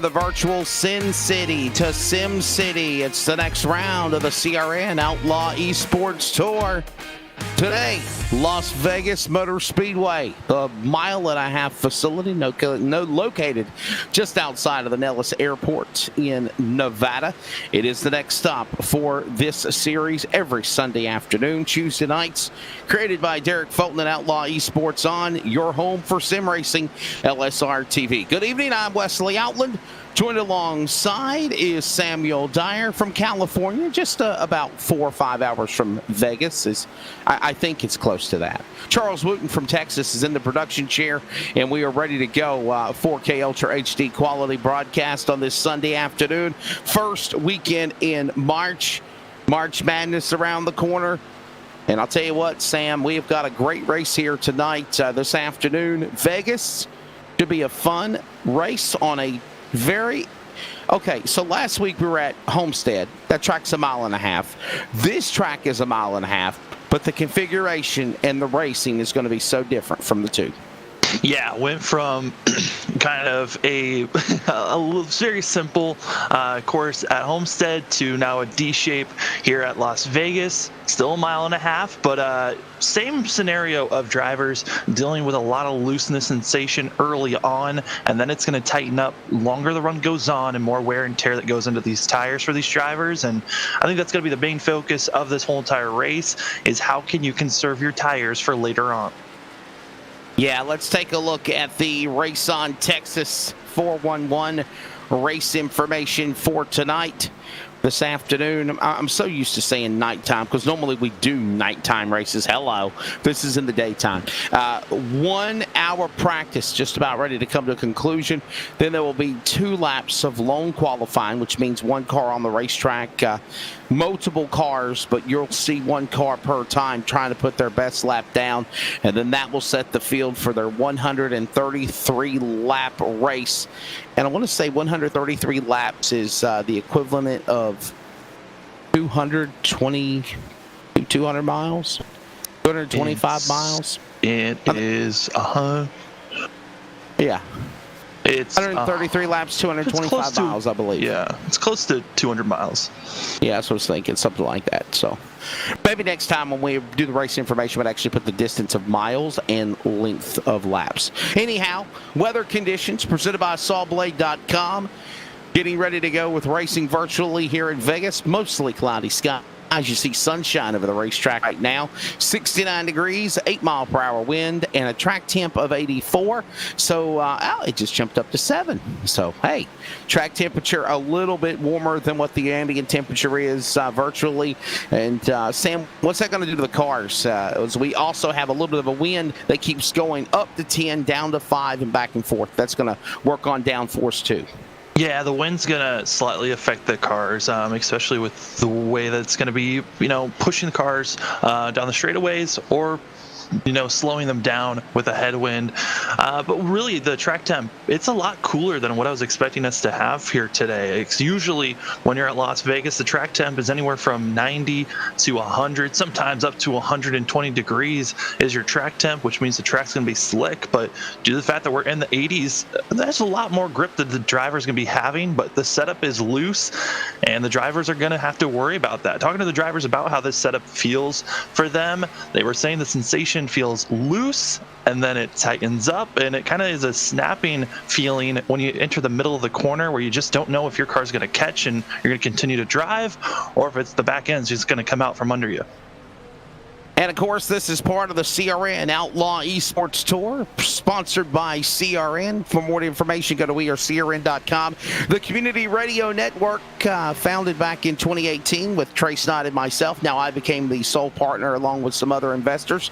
the virtual Sin City to Sim City. It's the next round of the CRN Outlaw eSports Tour. Today, Las Vegas Motor Speedway, a 1.5-mile facility located just outside of the Nellis Airport in Nevada. It is the next stop for this series every Sunday afternoon, Tuesday nights, created by Derek Fulton and Outlaw eSports on your home for sim racing, LSRTV. Good evening, I'm Wesley Outland. Joined alongside is Samuel Dyer from California, just about 4 or 5 hours from Vegas. I think it's close to that. Charles Wooten from Texas is in the production chair, and we are ready to go. 4K Ultra HD quality broadcast on this Sunday afternoon. First weekend in March. March Madness around the corner. And I'll tell you what, Sam, we have got a great race here tonight, this afternoon. Vegas should be a fun race on a Okay, so last week we were at Homestead. That track's 1.5 miles. This track is 1.5 miles, but the configuration and the racing is going to be so different from the two. Yeah, went from kind of a very simple course at Homestead to now a D shape here at Las Vegas. Still 1.5 miles, but same scenario of drivers dealing with a lot of looseness sensation early on, and then it's going to tighten up longer the run goes on and more wear and tear that goes into these tires for these drivers. And I think that's going to be the main focus of this whole entire race, is how can you conserve your tires for later on. Yeah, let's take a look at the Race on Texas 411 race information for tonight. This afternoon, I'm so used to saying nighttime because normally we do nighttime races. Hello, this is in the daytime. 1 hour practice, just about ready to come to a conclusion. Then there will be 2 laps of lone qualifying, which means 1 car on the racetrack, multiple cars, but you'll see 1 car per time trying to put their best lap down, and then that will set the field for their 133 lap race. And I want to say 133 laps is the equivalent of 200 miles, 225 miles. It is yeah. It's 133 laps, 225 miles, I believe. Yeah, it's close to 200 miles. Yeah, that's what I was thinking, something like that. So maybe next time when we do the race information, we'll actually put the distance of miles and length of laps. Anyhow, weather conditions presented by sawblade.com. Getting ready to go with racing virtually here in Vegas. Mostly cloudy skies. As you see sunshine over the racetrack right now, 69 degrees, 8-mile-per-hour wind, and a track temp of 84. So it just jumped up to 7. So, hey, track temperature a little bit warmer than what the ambient temperature is virtually. And, Sam, what's that going to do to the cars? As we also have a little bit of a wind that keeps going up to 10, down to 5, and back and forth. That's going to work on downforce, too. Yeah, the wind's going to slightly affect the cars, especially with the way that it's going to be, pushing the cars down the straightaways or, slowing them down with a headwind. But really, the track temp, it's a lot cooler than what I was expecting us to have here today. It's usually, when you're at Las Vegas, the track temp is anywhere from 90 to 100, sometimes up to 120 degrees is your track temp, which means the track's going to be slick. But due to the fact that we're in the 80s, there's a lot more grip that the driver's going to be having, but the setup is loose, and the drivers are going to have to worry about that. Talking to the drivers about how this setup feels for them, they were saying the sensation feels loose and then it tightens up, and it kind of is a snapping feeling when you enter the middle of the corner where you just don't know if your car's going to catch and you're going to continue to drive, or if it's the back end's just going to come out from under you. And, of course, this is part of the CRN Outlaw eSports Tour, sponsored by CRN. For more information, go to wearecrn.com. The community radio network, founded back in 2018 with Trace Knight and myself. Now I became the sole partner along with some other investors.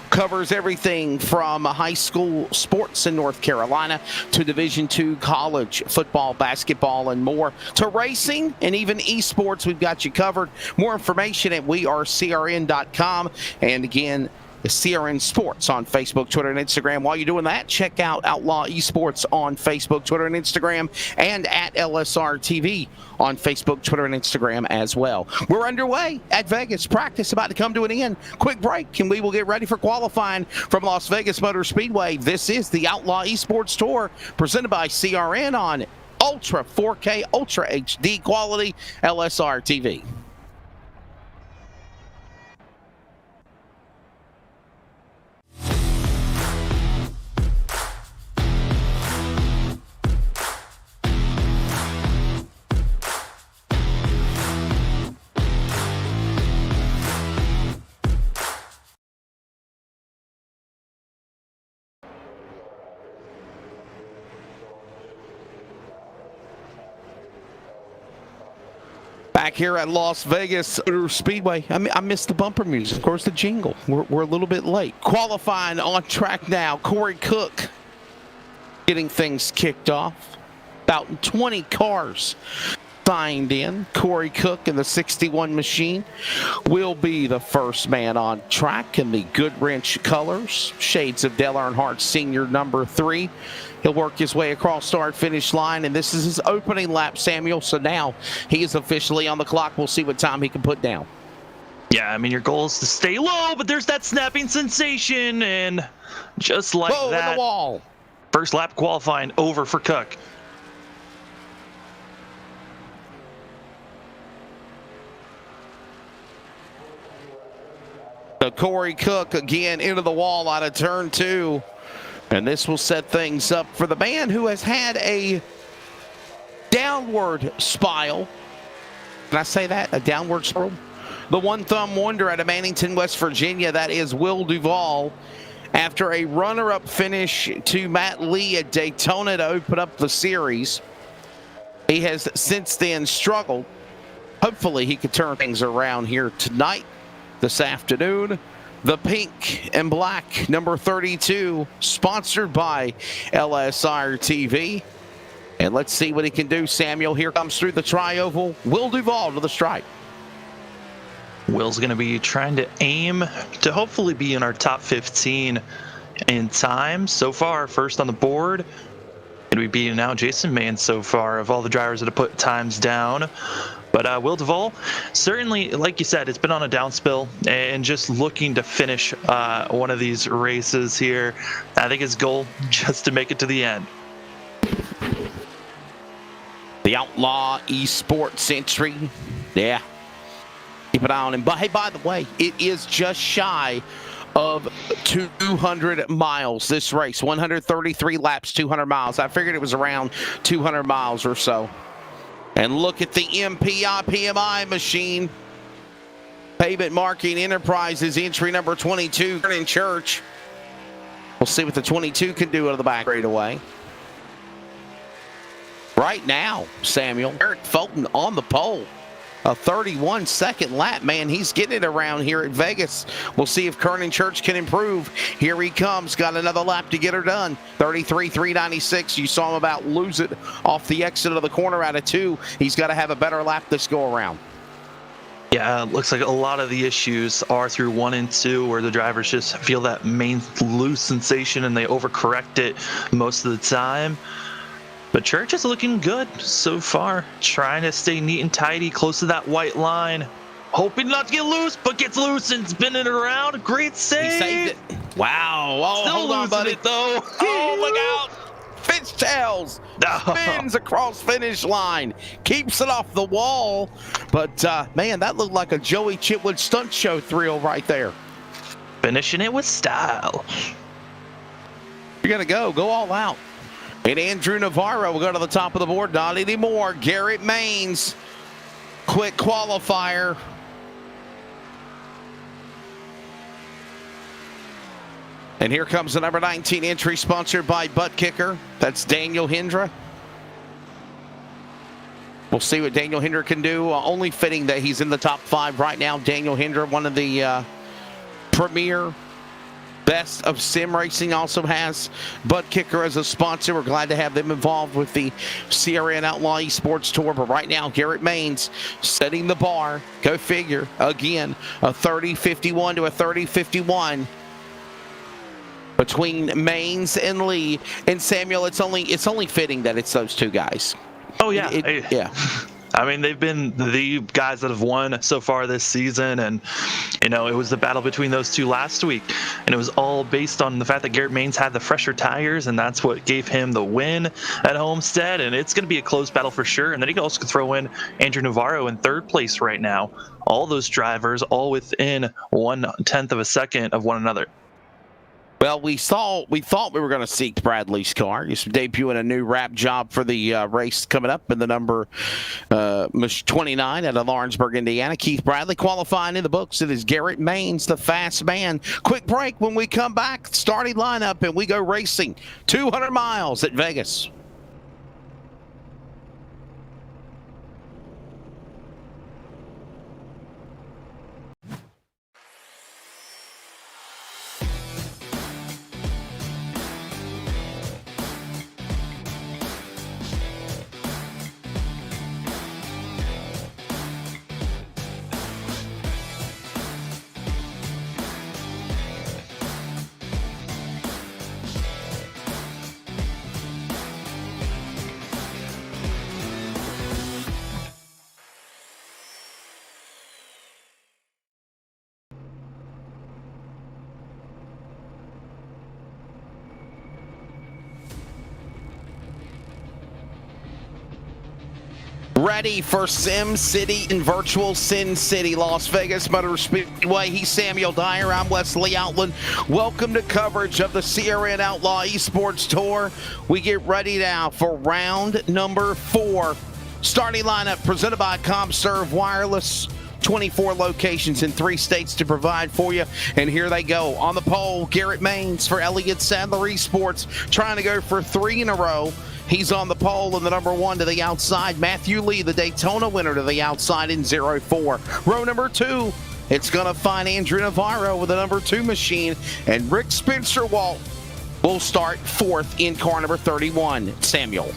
Covers everything from high school sports in North Carolina to Division II college football, basketball, and more, to racing and even eSports. We've got you covered. More information at wearecrn.com. And again, the CRN Sports on Facebook, Twitter, and Instagram. While you're doing that, check out Outlaw eSports on Facebook, Twitter, and Instagram, and at LSRTV on Facebook, Twitter, and Instagram as well. We're underway at Vegas. Practice about to come to an end. Quick break, and we will get ready for qualifying from Las Vegas Motor Speedway. This is the Outlaw eSports Tour presented by CRN on Ultra 4K, Ultra HD quality, LSRTV. Back here at Las Vegas Speedway. I missed the bumper music. Of course, the jingle. We're a little bit late. Qualifying on track now. Corey Cook getting things kicked off. About 20 cars signed in. Corey Cook in the 61 machine will be the first man on track in the Goodwrench colors. Shades of Dale Earnhardt Sr. number 3. He'll work his way across start-finish line, and this is his opening lap, Samuel. So now he is officially on the clock. We'll see what time he can put down. Yeah, I mean, your goal is to stay low, but there's that snapping sensation, and just like that, in the wall. First lap qualifying over for Cook. So Corey Cook again into the wall out of turn 2. And this will set things up for the man who has had a downward spiral. Can I say that? A downward spiral? The one thumb wonder out of Mannington, West Virginia, that is Will Duvall. After a runner-up finish to Matt Lee at Daytona to open up the series, he has since then struggled. Hopefully he can turn things around here tonight, this afternoon. The pink and black number 32, sponsored by LSRTV. And let's see what he can do, Samuel. Here comes through the tri-oval, Will Duvall to the stripe. Will's going to be trying to aim to hopefully be in our top 15 in time. So far, first on the board. And we've beaten out Jason Mann so far of all the drivers that have put times down. But Will Duvall, certainly, like you said, it's been on a downspill and just looking to finish one of these races here. I think his goal just to make it to the end. The Outlaw eSports entry. Yeah. Keep an eye on him. But hey, by the way, it is just shy of 200 miles this race. 133 laps, 200 miles. I figured it was around 200 miles or so. And look at the MPI PMI machine. Pavement Marking Enterprises, entry number 22, in Church. We'll see what the 22 can do out of the back right away. Right now, Samuel, Eric Fulton on the pole. A 31-second lap, man. He's getting it around here at Vegas. We'll see if Kernan Church can improve. Here he comes. Got another lap to get her done. 33.396. You saw him about lose it off the exit of the corner out of 2. He's got to have a better lap this go around. Yeah, it looks like a lot of the issues are through 1 and 2, where the drivers just feel that main loose sensation and they overcorrect it most of the time. But Church is looking good so far, trying to stay neat and tidy, close to that white line. Hoping not to get loose, but gets loose and spinning it around. Great save. He saved it. Wow. Oh, Still hold on, buddy. It, though. Oh, look out. Fishtails spins across finish line. Keeps it off the wall. But, man, that looked like a Joey Chitwood stunt show thrill right there. Finishing it with style. You're going to go all out. And Andrew Navarro will go to the top of the board. Not anymore. Garrett Maines, quick qualifier. And here comes the number 19 entry, sponsored by Butt Kicker. That's Daniel Hendra. We'll see what Daniel Hendra can do. Only fitting that he's in the top 5 right now. Daniel Hendra, one of the premier Best of Sim Racing, also has Butt Kicker as a sponsor. We're glad to have them involved with the CRN Outlaw eSports Tour. But right now, Garrett Maines setting the bar. Go figure. Again, a 30-51 to a 30-51 between Maines and Lee. And Samuel, it's only fitting that it's those two guys. Oh yeah, yeah. I mean, they've been the guys that have won so far this season, and it was the battle between those two last week, and it was all based on the fact that Garrett Maines had the fresher tires, and that's what gave him the win at Homestead. And it's going to be a close battle for sure. And then you can also throw in Andrew Navarro in third place right now. All those drivers all within 1/10 of a second of one another. Well, we thought we were going to seek Bradley's car. He's debuting a new wrap job for the race coming up in the number 29 out of Lawrenceburg, Indiana. Keith Bradley qualifying in the books. It is Garrett Maines, the fast man. Quick break. When we come back, starting lineup, and we go racing 200 miles at Vegas. Ready for Sim City and Virtual Sin City, Las Vegas Motor Speedway. He's Samuel Dyer. I'm Wesley Outland. Welcome to coverage of the CRN Outlaw eSports Tour. We get ready now for round number 4. Starting lineup presented by ComServe Wireless. 24 locations in 3 states to provide for you. And here they go. On the pole, Garrett Maines for Elliott Sadler Esports, trying to go for 3 in a row. He's on the pole in the number 1 to the outside. Matthew Lee, the Daytona winner, to the outside in 0-4. Row number 2, it's going to find Andrew Navarro with the number 2 machine. And Rick Spencer-Walt will start 4th in car number 31. Samuel.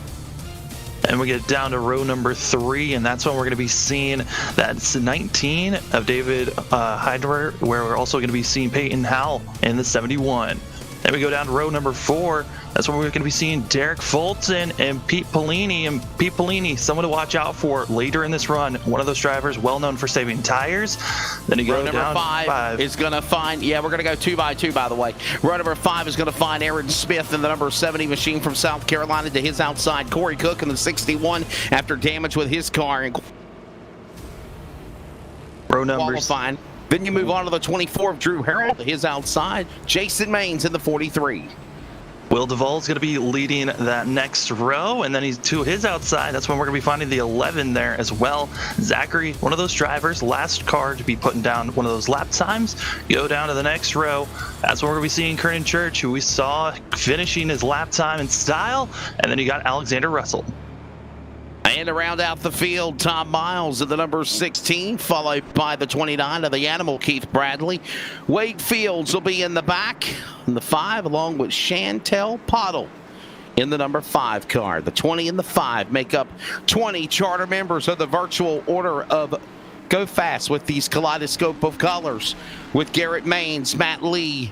And we get down to row number 3, and that's when we're going to be seeing that's 19 of David Heidler, where we're also going to be seeing Peyton Howell in the 71. Then we go down to row number 4. That's when we're going to be seeing Derek Fulton and Pete Polini. And Pete Polini, someone to watch out for later in this run. One of those drivers well known for saving tires. Then you go row number down 5 is going to find, we're going to go 2 by 2, by the way. Row number 5 is going to find Aaron Smith in the number 70 machine from South Carolina to his outside. Corey Cook in the 61 after damage with his car. And row numbers. Qualifying. Then you move on to the 24 of Drew Harrell to his outside. Jason Maines in the 43. Will Duvall's going to be leading that next row, and then he's to his outside. That's when we're going to be finding the 11 there as well. Zachary, one of those drivers, last car to be putting down one of those lap times. Go down to the next row. That's when we're going to be seeing Kernan Church, who we saw finishing his lap time in style. And then you got Alexander Russell. And to round out the field, Tom Miles at the number 16, followed by the 29 of the Animal, Keith Bradley. Wade Fields will be in the back, in the 5, along with Chantel Pottle in the number 5 car. The 20 and the 5 make up 20 charter members of the virtual order of Go Fast with these kaleidoscope of colors. With Garrett Maines, Matt Lee,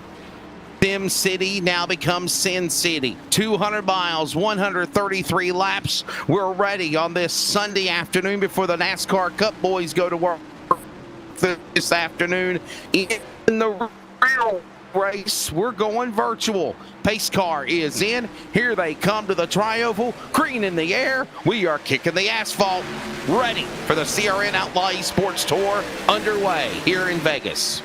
Sim City now becomes Sin City. 200 miles, 133 laps. We're ready on this Sunday afternoon before the NASCAR Cup boys go to work this afternoon. In the real race, we're going virtual. Pace car is in. Here they come to the tri-oval. Green in the air. We are kicking the asphalt. Ready for the CRN Outlaw eSports Tour underway here in Vegas.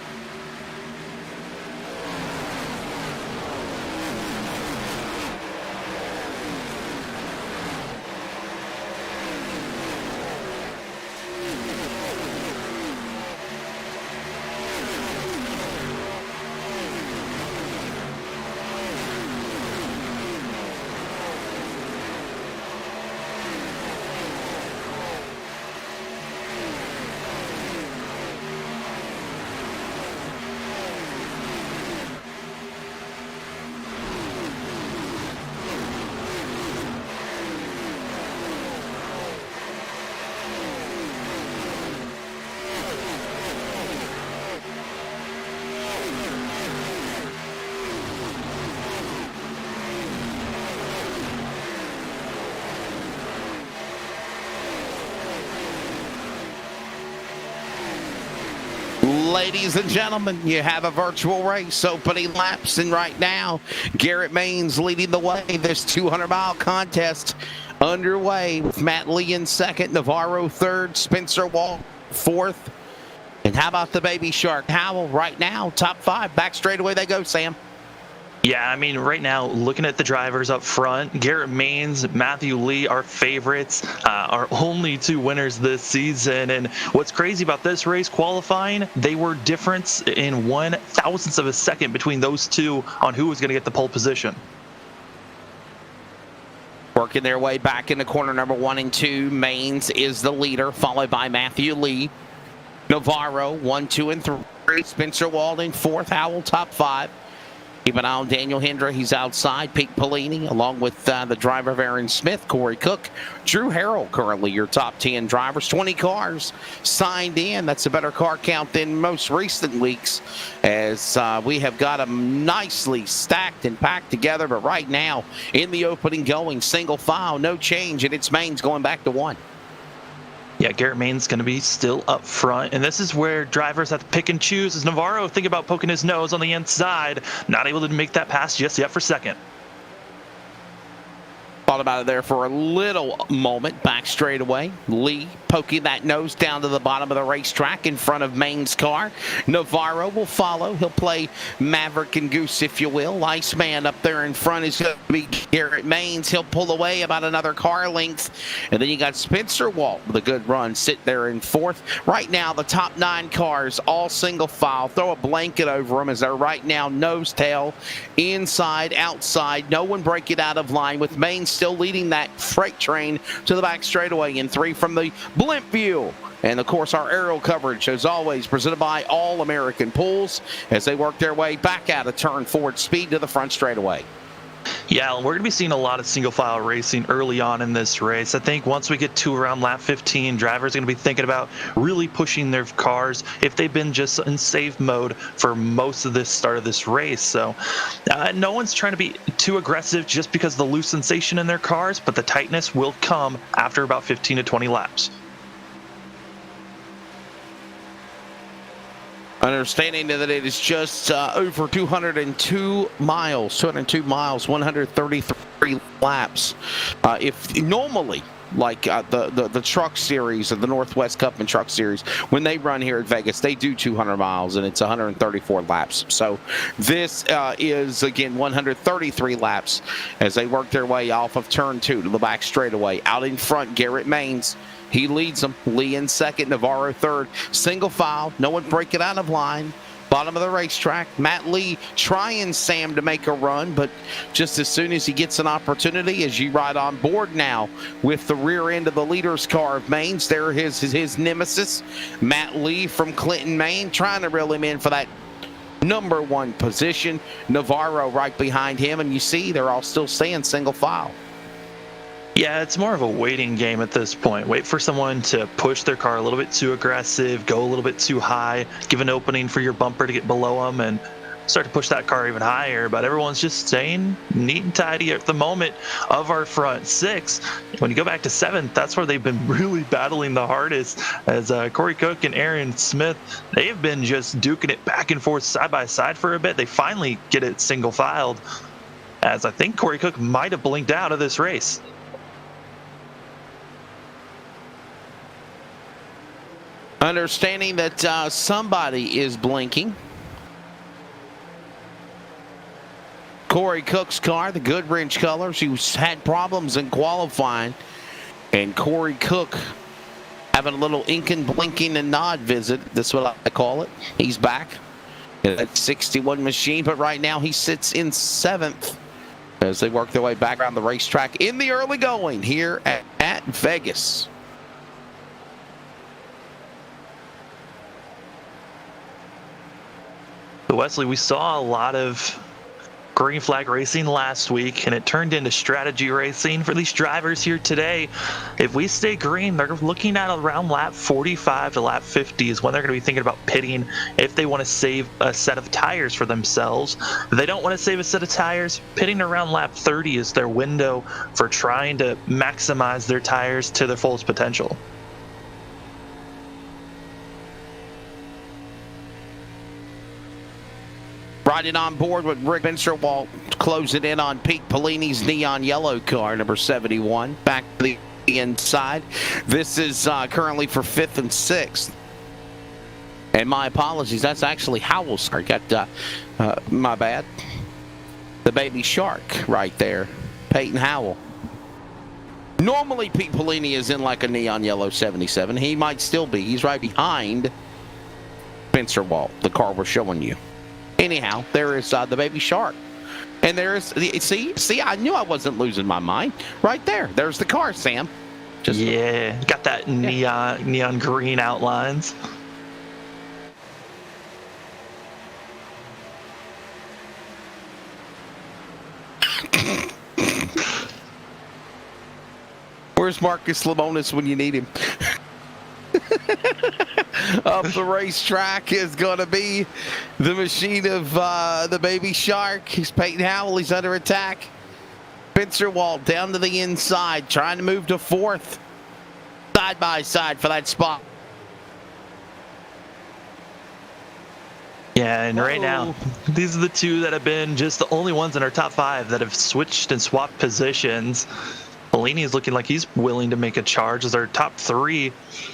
Ladies and gentlemen, you have a virtual race opening laps, and right now, Garrett Maines leading the way. This 200-mile contest underway with Matt Lee in second, Navarro third, Spencer Wall fourth. And how about the Baby Shark? Howell right now, top five. Back straightaway they go, Sam. Yeah, I mean, right now, looking at the drivers up front, Garrett Maines, Matthew Lee, our favorites, our only two winners this season. And what's crazy about this race qualifying, they were difference in 1/1000th of a second between those two on who was going to get the pole position. Working their way back into corner number 1 and 2. Maines is the leader, followed by Matthew Lee. Navarro, 1, 2, and 3. Spencer Walden, fourth. Howell, top five. Keep an eye on Daniel Hendra. He's outside. Pete Pellini, along with the driver of Aaron Smith, Corey Cook. Drew Harrell, currently your top 10 drivers. 20 cars signed in. That's a better car count than most recent weeks, as we have got them nicely stacked and packed together. But right now, in the opening going, single file, no change, and it's Maines going back to 1. Yeah, Garrett Maines going to be still up front, and this is where drivers have to pick and choose. As Navarro think about poking his nose on the inside, not able to make that pass just yet for second. Thought about it there for a little moment. Back straightaway. Lee poking that nose down to the bottom of the racetrack in front of Maine's car. Navarro will follow. He'll play Maverick and Goose, if you will. Iceman up there in front is going to be Garrett Maines. He'll pull away about another car length. And then you got Spencer Walt with a good run, sit there in fourth. Right now, the top 9 cars, all single file. Throw a blanket over them as they're right now nose tail, inside, outside. No one break it out of line, with Maines still leading that freight train to the back straightaway in 3 from the blimp view. And of course, our aerial coverage, as always, presented by All American Pools, as they work their way back out of turn forward speed to the front straightaway. Yeah, we're going to be seeing a lot of single file racing early on in this race. I think once we get to around lap 15, drivers are going to be thinking about really pushing their cars if they've been just in safe mode for most of this start of this race. So no one's trying to be too aggressive just because of the loose sensation in their cars, but the tightness will come after about 15 to 20 laps. Understanding that it is just over 202 miles, 133 laps. If normally, like the truck series of the Northwest Cup and Truck Series, when they run here at Vegas, they do 200 miles and it's 134 laps. So this is, again, 133 laps as they work their way off of turn 2 to the back straightaway. Out in front, Garrett Maines. He leads them. Lee in second, Navarro third. Single file. No one break it out of line. Bottom of the racetrack. Matt Lee trying, Sam, to make a run, but just as soon as he gets an opportunity, as you ride on board now with the rear end of the leader's car of Maines, there his nemesis, Matt Lee from Clinton, Maine, trying to reel him in for that number 1 position. Navarro right behind him, and you see they're all still staying single file. Yeah, it's more of a waiting game at this point. Wait for someone to push their car a little bit too aggressive, go a little bit too high, give an opening for your bumper to get below them, and start to push that car even higher. But everyone's just staying neat and tidy at the moment of our front 6. When you go back to 7th, that's where they've been really battling the hardest, as Corey Cook and Aaron Smith, they have been just duking it back and forth side by side for a bit. They finally get it single filed, as I think Corey Cook might have blinked out of this race. Understanding that somebody is blinking. Corey Cook's car, the Goodrich colors, who's had problems in qualifying. And Corey Cook having a little inking, blinking, and nod visit. That's what I call it. He's back in that 61 machine, but right now he sits in 7th as they work their way back around the racetrack in the early going here at Vegas. Wesley, we saw a lot of green flag racing last week, and it turned into strategy racing for these drivers here today. If we stay green, they're looking at around lap 45 to lap 50 is when they're going to be thinking about pitting if they want to save a set of tires for themselves. If they don't want to save a set of tires, pitting around lap 30 is their window for trying to maximize their tires to their fullest potential. Riding on board with Rick Venturewalt, closing in on Pete Pellini's neon yellow car, number 71. Back to the inside. This is currently for 5th and 6th. And my apologies, that's actually Howell's car. Got, my bad. The Baby Shark right there. Peyton Howell. Normally, Pete Pellini is in like a neon yellow 77. He might still be. He's right behind Venturewalt, the car we're showing you. Anyhow, there is the Baby Shark. And there's, see, I knew I wasn't losing my mind. Right there. There's the car, Sam. Just yeah, got that neon green outlines. Where's Marcus Lemonis when you need him? Up the racetrack is going to be the machine of the Baby Shark. He's Peyton Howell. He's under attack. Venturewalt down to the inside, trying to move to 4th. Side by side for that spot. Yeah, and right now, these are the two that have been just the only ones in our top 5 that have switched and swapped positions. Pellini is looking like he's willing to make a charge as our top 3.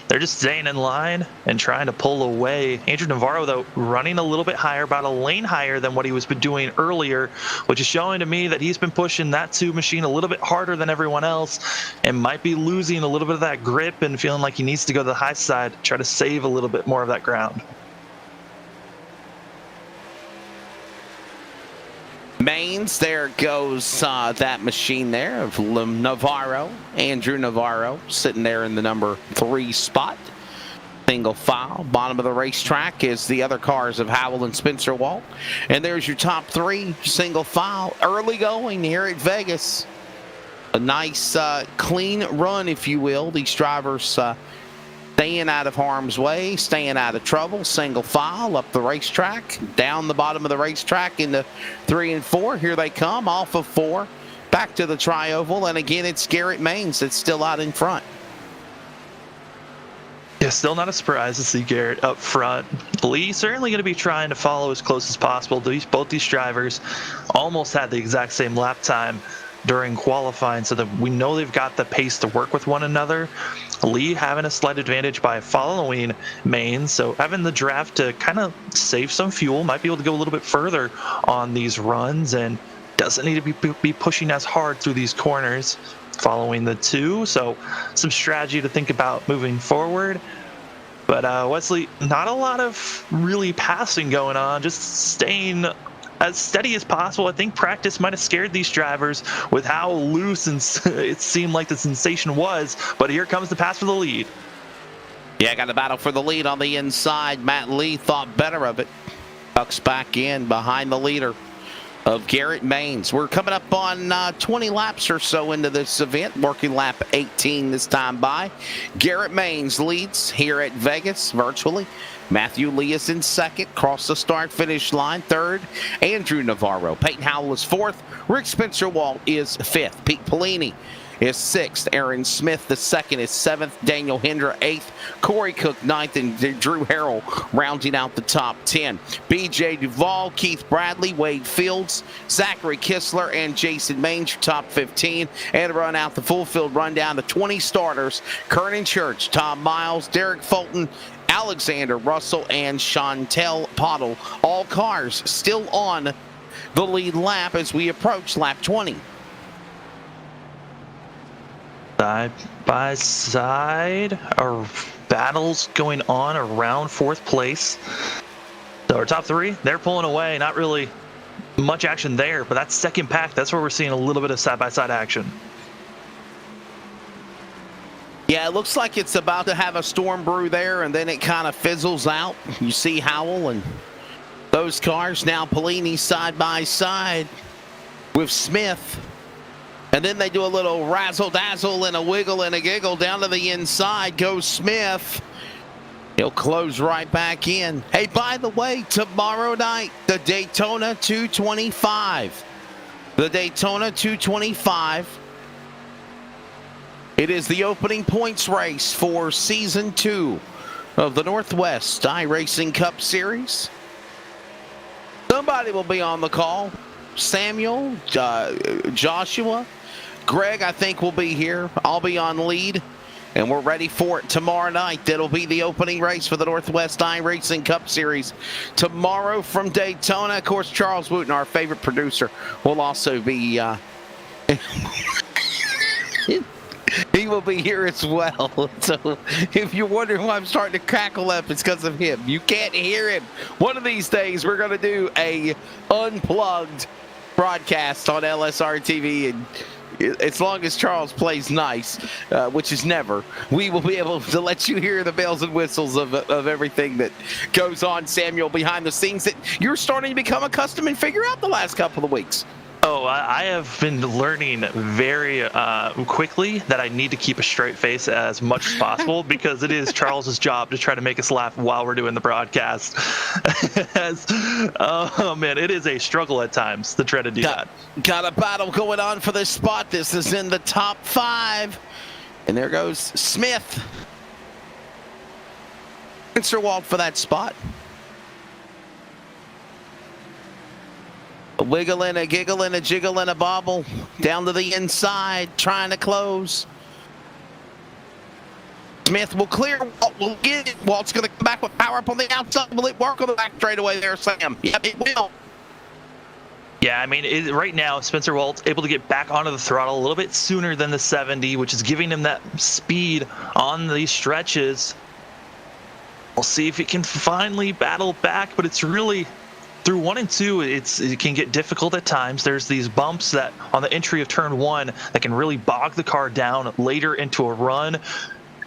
They're just staying in line and trying to pull away. Andrew Navarro, though, running a little bit higher, about a lane higher than what he was doing earlier, which is showing to me that he's been pushing that 2 machine a little bit harder than everyone else and might be losing a little bit of that grip and feeling like he needs to go to the high side, try to save a little bit more of that ground. Mains, there goes that machine there of Navarro, Andrew Navarro, sitting there in the number 3 spot. Single file. Bottom of the racetrack is the other cars of Howell and Venturewalt. And there's your top 3, single file. Early going here at Vegas. A nice, clean run, if you will. These drivers staying out of harm's way, staying out of trouble. Single file up the racetrack, down the bottom of the racetrack into 3 and 4. Here they come off of 4, back to the tri-oval, and again it's Garrett Mains that's still out in front. Yeah, still not a surprise to see Garrett up front. Lee certainly going to be trying to follow as close as possible. Both these drivers almost had the exact same lap time during qualifying, so that we know they've got the pace to work with one another. Lee having a slight advantage by following Mains, so having the draft to kind of save some fuel, might be able to go a little bit further on these runs and doesn't need to be pushing as hard through these corners following the 2. So some strategy to think about moving forward. But Wesley, not a lot of really passing going on, just staying as steady as possible. I think practice might have scared these drivers with how loose and it seemed like the sensation was, but here comes the pass for the lead. Yeah, got a battle for the lead on the inside. Matt Lee thought better of it. Tucks back in behind the leader of Garrett Mains. We're coming up on 20 laps or so into this event, working lap 18 this time by. Garrett Mains leads here at Vegas virtually. Matthew Lee is in 2nd, cross the start-finish line. 3rd, Andrew Navarro. Peyton Howell is 4th. Rick Venturewalt is 5th. Pete Pellini is 6th. Aaron Smith, the 2nd, is 7th. Daniel Hendra, 8th. Corey Cook, 9th. And Drew Harrell rounding out the top 10. B.J. Duvall, Keith Bradley, Wade Fields, Zachary Kistler, and Jason Mains, your top 15. And run out the full field rundown to 20 starters. Kernan Church, Tom Miles, Derek Fulton, Alexander Russell, and Chantel Pottle. All cars still on the lead lap as we approach lap 20. Side by side, our battles going on around 4th place. So our top 3, they're pulling away. Not really much action there, but that second pack, that's where we're seeing a little bit of side-by-side action. Yeah, it looks like it's about to have a storm brew there, and then it kind of fizzles out. You see Howell and those cars. Now Pellini side by side with Smith. And then they do a little razzle-dazzle and a wiggle and a giggle. Down to the inside goes Smith. He'll close right back in. Hey, by the way, tomorrow night, the Daytona 225. The Daytona 225. It is the opening points race for Season 2 of the Northwest iRacing Cup Series. Somebody will be on the call. Samuel, Joshua, Greg, I think will be here. I'll be on lead. And we're ready for it tomorrow night. That'll be the opening race for the Northwest iRacing Cup Series. Tomorrow from Daytona, of course, Charles Wooten, our favorite producer, will also be... he will be here as well. So if you're wondering why I'm starting to crackle up, it's because of him. You can't hear him. One of these days, we're going to do a unplugged broadcast on LSRTV, and as long as Charles plays nice, which is never, we will be able to let you hear the bells and whistles of everything that goes on, Samuel, behind the scenes that you're starting to become accustomed and figure out the last couple of weeks. Oh, I have been learning very quickly that I need to keep a straight face as much as possible because it is Charles's job to try to make us laugh while we're doing the broadcast. Oh, man, it is a struggle at times to try to do that. Got a battle going on for this spot. This is in the top 5. And there goes Smith. Walt for that spot. A wiggle and a giggle and a jiggle and a bobble down to the inside, trying to close. Smith will clear. Walt will get it. Walt's going to come back with power up on the outside. Will it work on the back straightaway there, Sam? Yep, it will. Yeah, I mean, right now, Spencer Walt's able to get back onto the throttle a little bit sooner than the 70, which is giving him that speed on these stretches. We'll see if he can finally battle back, but it's really... Through 1 and 2, it can get difficult at times. There's these bumps that on the entry of turn 1 that can really bog the car down later into a run. And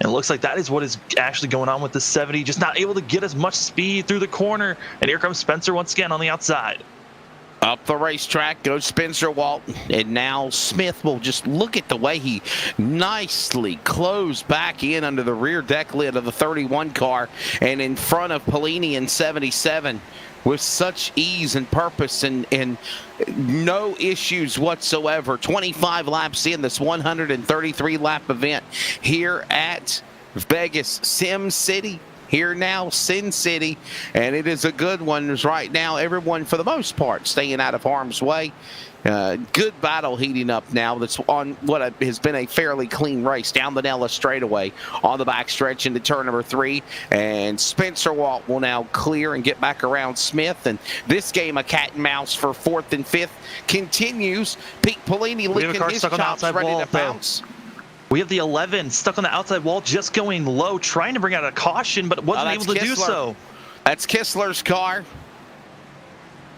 it looks like that is what is actually going on with the 70, just not able to get as much speed through the corner. And here comes Spencer once again on the outside. Up the racetrack goes Spencer Walton, and now Smith will just look at the way he nicely closed back in under the rear deck lid of the 31 car and in front of Polini in 77 with such ease and purpose and no issues whatsoever. 25 laps in this 133 lap event here at Vegas Sim City. Here now, Sin City, and it is a good one right now. Everyone, for the most part, staying out of harm's way. Good battle heating up now. That's on what has been a fairly clean race down the Nellis straightaway on the backstretch into turn number 3. And Spencer Walt will now clear and get back around Smith. And this game of cat and mouse for 4th and 5th continues. Pete Polini licking his chops, ready to bounce. We have the 11 stuck on the outside wall, just going low, trying to bring out a caution, but wasn't able to do so. That's Kistler's car.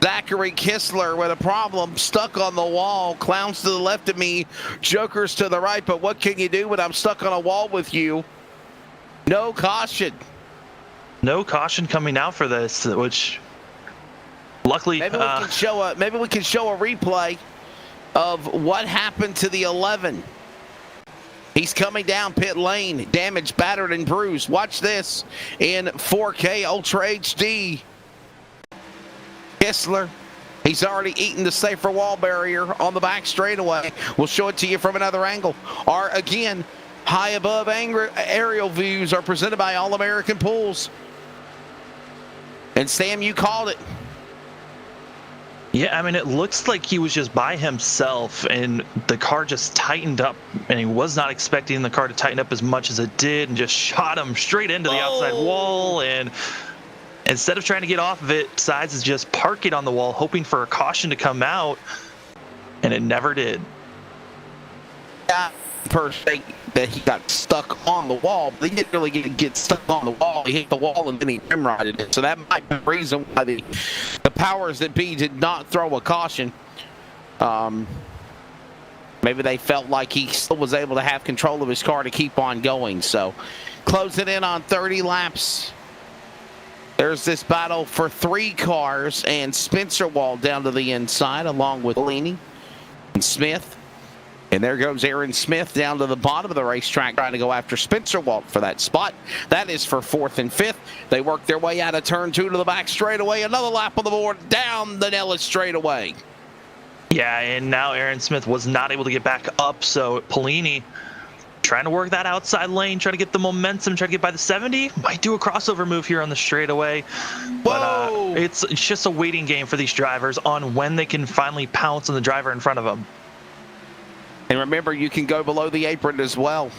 Zachary Kistler with a problem, stuck on the wall. Clowns to the left of me, jokers to the right, but what can you do when I'm stuck on a wall with you? No caution. No caution coming out for this, which luckily... Maybe we can show a replay of what happened to the 11. He's coming down pit lane, damaged, battered, and bruised. Watch this in 4K Ultra HD. Kistler, he's already eaten the safer wall barrier on the back straightaway. We'll show it to you from another angle. Our, again, high above aerial views are presented by All American Pools. And Sam, you called it. Yeah, I mean, it looks like he was just by himself, and the car just tightened up, and he was not expecting the car to tighten up as much as it did, and just shot him straight into the outside wall. And instead of trying to get off of it, decides to just park it on the wall, hoping for a caution to come out, and it never did. Yeah, per se, that he got stuck on the wall, but he didn't really get stuck on the wall. He hit the wall and then he rimrodded it. So that might be the reason why the powers that be did not throw a caution. Maybe they felt like he still was able to have control of his car to keep on going. So closing in on 30 laps. There's this battle for 3 cars, and Spencer Wall down to the inside along with Polini and Smith. And there goes Aaron Smith down to the bottom of the racetrack trying to go after Spencer Walt for that spot. That is for 4th and 5th. They work their way out of turn 2 to the back straightaway. Another lap on the board down the Nellis straightaway. Yeah, and now Aaron Smith was not able to get back up, so Polini trying to work that outside lane, trying to get the momentum, trying to get by the 70. Might do a crossover move here on the straightaway. But it's just a waiting game for these drivers on when they can finally pounce on the driver in front of them. And remember, you can go below the apron as well.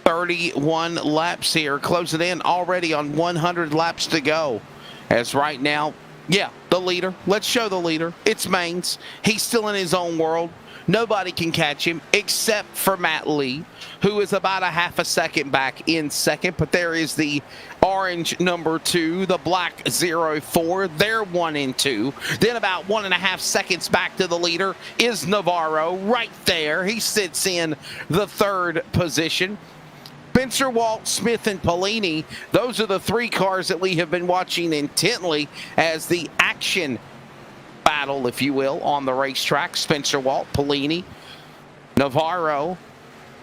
31 laps here, closing in already on 100 laps to go. As right now, yeah, the leader. Let's show the leader. It's Maines. He's still in his own world. Nobody can catch him except for Matt Lee, who is about a half a second back in second. But there is the orange number 2, the black 04. They're 1 and 2. Then about 1.5 seconds back to the leader is Navarro right there. He sits in the 3rd position. Spencer, Walt, Smith, and Polini, those are the 3 cars that we have been watching intently as the action battle, if you will, on the racetrack. Spencer, Walt, Polini, Navarro,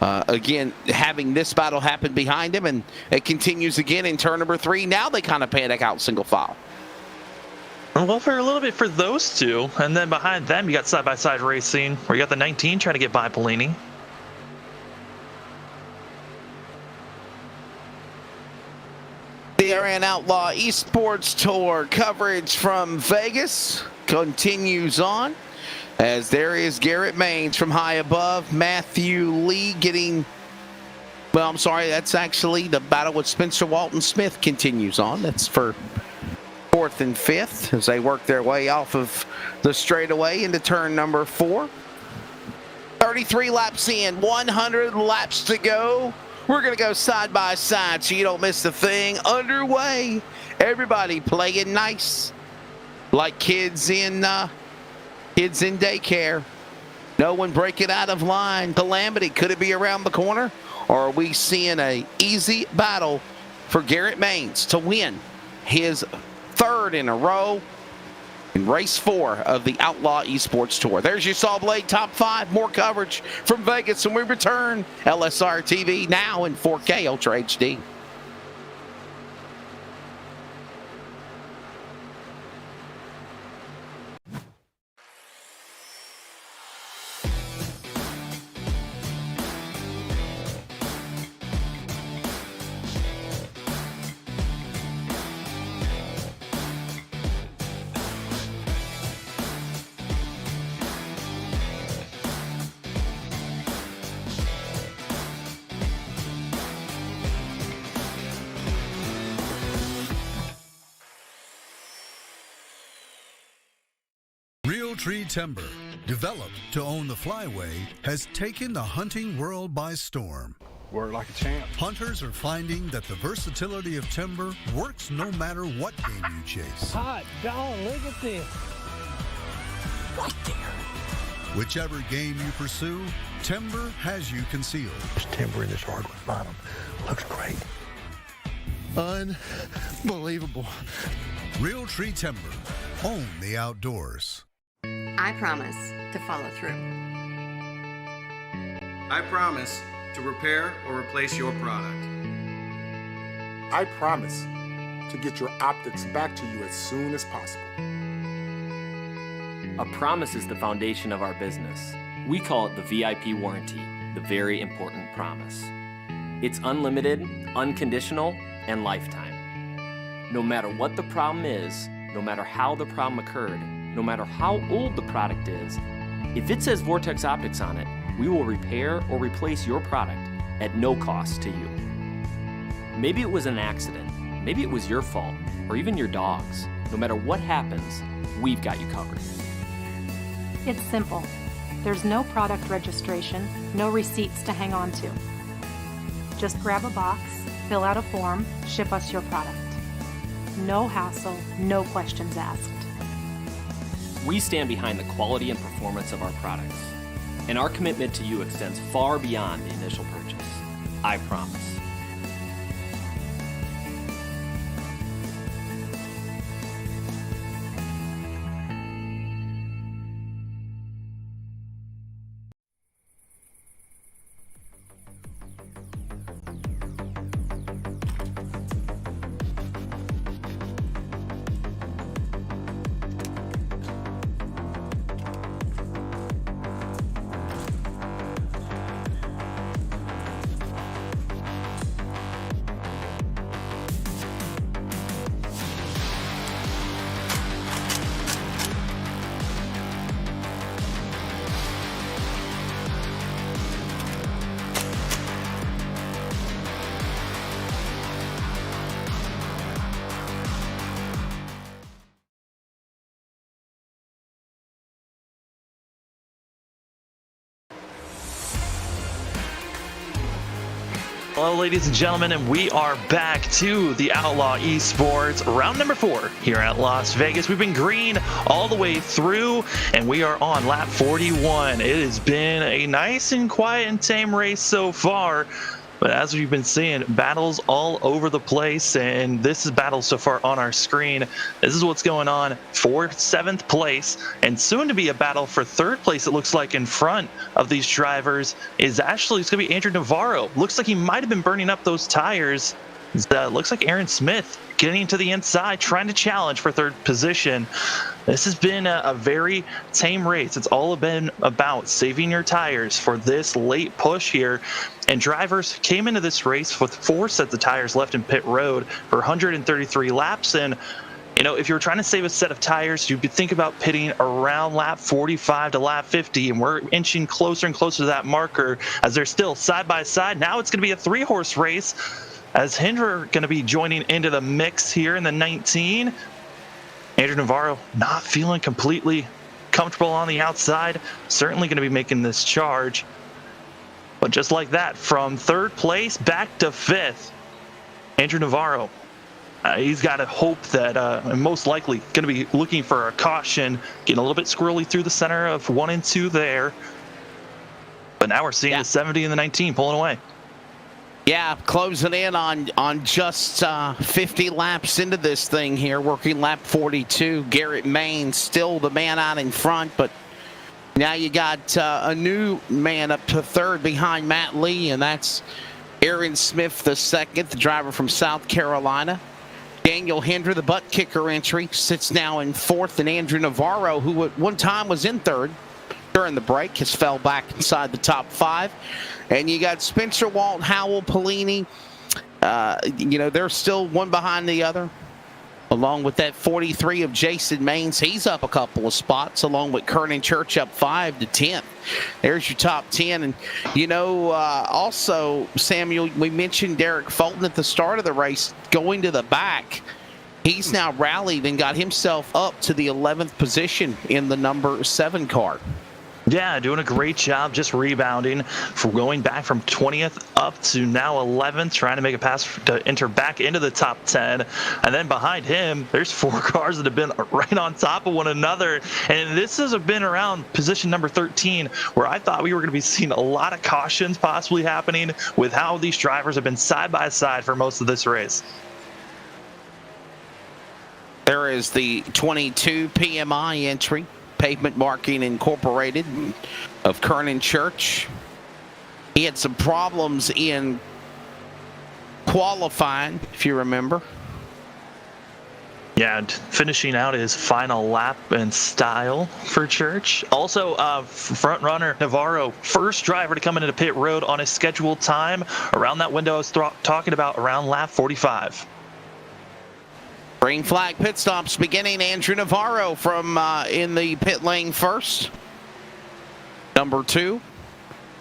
again, having this battle happen behind him, and it continues again in turn number 3. Now they kind of panic out single file. Well, for a little bit for those two, and then behind them, you got side-by-side racing, where you got the 19 trying to get by Polini. CRN Outlaw eSports Tour coverage from Vegas continues on as there is Garrett Maines from high above. Matthew Lee getting, well, I'm sorry, that's actually the battle with Spencer Walton Smith continues on. That's for 4th and 5th as they work their way off of the straightaway into turn number 4. 33 laps in, 100 laps to go. We're going to go side by side so you don't miss a thing. Underway. Everybody playing nice. Like kids in daycare. No one breaking out of line. Calamity, could it be around the corner? Or are we seeing a easy battle for Garrett Maines to win his 3rd in a row in race 4 of the Outlaw eSports Tour? There's your Saw Blade Top 5. More coverage from Vegas when we return. LSRTV now in 4K Ultra HD. Tree timber, developed to own the flyway, has taken the hunting world by storm. Work like a champ. Hunters are finding that the versatility of timber works no matter what game you chase. Hot dog, look at this. Right there. Whichever game you pursue, timber has you concealed. This timber in this hardwood bottom looks great. Unbelievable. Real Tree Timber. Own the outdoors. I promise to follow through. I promise to repair or replace your product. I promise to get your optics back to you as soon as possible. A promise is the foundation of our business. We call it the VIP warranty, the very important promise. It's unlimited, unconditional, and lifetime. No matter what the problem is, no matter how the problem occurred, no matter how old the product is, if it says Vortex Optics on it, we will repair or replace your product at no cost to you. Maybe it was an accident, maybe it was your fault, or even your dog's. No matter what happens, we've got you covered. It's simple. There's no product registration, no receipts to hang on to. Just grab a box, fill out a form, ship us your product. No hassle, no questions asked. We stand behind the quality and performance of our products, and our commitment to you extends far beyond the initial purchase. I promise. Hello, ladies and gentlemen, and we are back to the Outlaw eSports round number 4 here at Las Vegas. We've been green all the way through, and we are on lap 41. It has been a nice and quiet and tame race so far, but as we've been seeing, battles all over the place, and this is battles so far on our screen. This is what's going on for 7th place, and soon to be a battle for 3rd place. It looks like in front of these drivers is actually, it's going to be Andrew Navarro. Looks like he might have been burning up those tires. Looks like Aaron Smith getting to the inside, trying to challenge for 3rd position. This has been a very tame race. It's all been about saving your tires for this late push here. And drivers came into this race with 4 sets of tires left in pit road for 133 laps. And, you know, if you're trying to save a set of tires, you'd think about pitting around lap 45 to lap 50. And we're inching closer and closer to that marker as they're still side by side. Now it's going to be a 3-horse race, as Hinder going to be joining into the mix here in the 19. Andrew Navarro not feeling completely comfortable on the outside. Certainly going to be making this charge. But just like that, from 3rd place back to 5th, Andrew Navarro, he's got to hope that, and most likely going to be looking for a caution, getting a little bit squirrely through the center of 1 and 2 there. But now we're seeing the 70 and the 19 pulling away. Yeah, closing in on just 50 laps into this thing here, working lap 42. Garrett Main still the man out in front, but now you got a new man up to 3rd behind Matt Lee, and that's Aaron Smith II, the driver from South Carolina. Daniel Hinder, the butt kicker entry, sits now in 4th, and Andrew Navarro, who at one time was in 3rd during the break, has fell back inside the top 5. And you got Spencer Walt, Howell, Polini. You know, they're still one behind the other. Along with that 43 of Jason Maines. He's up a couple of spots, along with Kernan Church up 5 to 10th. There's your top 10. And, you know, also, Samuel, we mentioned Derek Fulton at the start of the race going to the back. He's now rallied and got himself up to the 11th position in the number 7 car. Yeah, doing a great job just rebounding, for going back from 20th up to now 11th, trying to make a pass to enter back into the top 10. And then behind him, there's 4 cars that have been right on top of one another. And this has been around position number 13, where I thought we were going to be seeing a lot of cautions possibly happening with how these drivers have been side by side for most of this race. There is the 22 PMI entry. Pavement Marking Incorporated of Kernan Church. He had some problems in qualifying, if you remember. Yeah, and finishing out his final lap in style for Church. Also, front runner Navarro, first driver to come into pit road on a scheduled time around that window I was talking about, around lap 45. Green flag pit stops beginning. Andrew Navarro from in the pit lane first. Number 2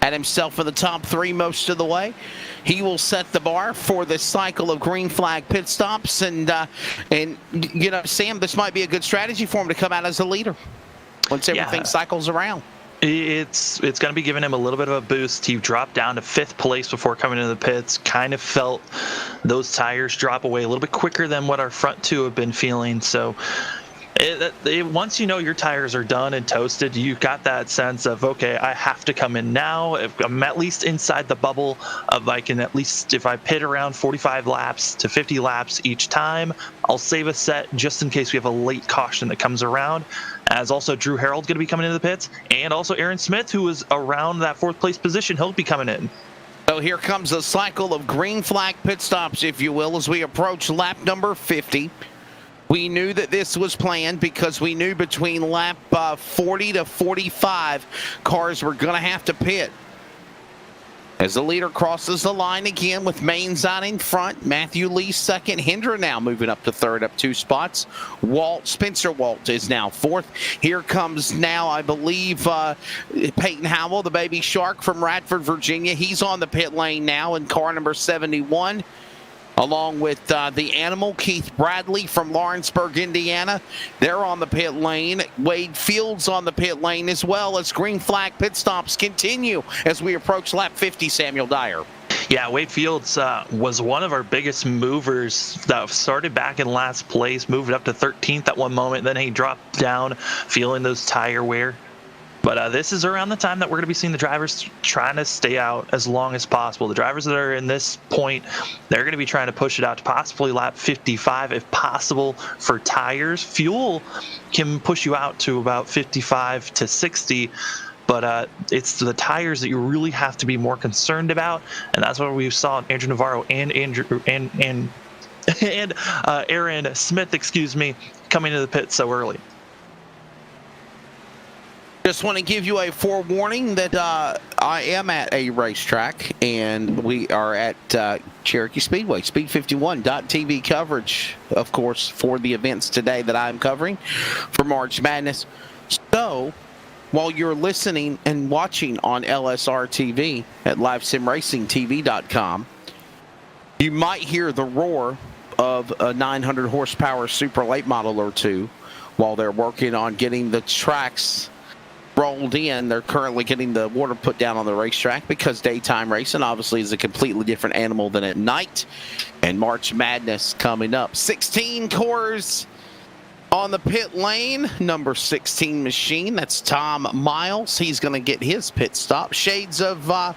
had himself in the top 3 most of the way. He will set the bar for this cycle of green flag pit stops, and you know, Sam, this might be a good strategy for him to come out as a leader once everything cycles around. It's going to be giving him a little bit of a boost. He dropped down to 5th place before coming into the pits. Kind of felt those tires drop away a little bit quicker than what our front 2 have been feeling. So once you know your tires are done and toasted, you got that sense of, okay, I have to come in now. If I'm at least inside the bubble of, I can at least, if I pit around 45 laps to 50 laps each time, I'll save a set just in case we have a late caution that comes around. As also Drew Harold's going to be coming into the pits, and also Aaron Smith, who is around that 4th place position, he'll be coming in. So here comes a cycle of green flag pit stops, if you will, as we approach lap number 50. We knew that this was planned because we knew between lap 40 to 45, cars were going to have to pit. As the leader crosses the line again with Maines out in front, Matthew Lee 2nd, Hinder now moving up to 3rd, up 2 spots. Spencer Walt is now 4th. Here comes now, I believe, Peyton Howell, the baby shark from Radford, Virginia. He's on the pit lane now in car number 71. Along with the animal, Keith Bradley from Lawrenceburg, Indiana. They're on the pit lane. Wade Fields on the pit lane, as well as green flag pit stops continue as we approach lap 50, Samuel Dyer. Yeah, Wade Fields was one of our biggest movers that started back in last place, moved up to 13th at one moment, then he dropped down, feeling those tire wear. But this is around the time that we're going to be seeing the drivers trying to stay out as long as possible. The drivers that are in this point, they're going to be trying to push it out to possibly lap 55 if possible for tires. Fuel can push you out to about 55 to 60. But it's the tires that you really have to be more concerned about, and that's what we saw Andrew Navarro and Aaron Smith, coming to the pit so early. Just want to give you a forewarning that I am at a racetrack, and we are at Cherokee Speedway, Speed 51.tv coverage, of course, for the events today that I'm covering for March Madness. So, while you're listening and watching on LSRTV at LiveSimRacingTV.com, you might hear the roar of a 900 horsepower super late model or two while they're working on getting the tracks rolled in. They're currently getting the water put down on the racetrack because daytime racing obviously is a completely different animal than at night. And March Madness coming up. 16 cores on the pit lane, number 16 machine. That's Tom Miles. He's going to get his pit stop. Shades of, all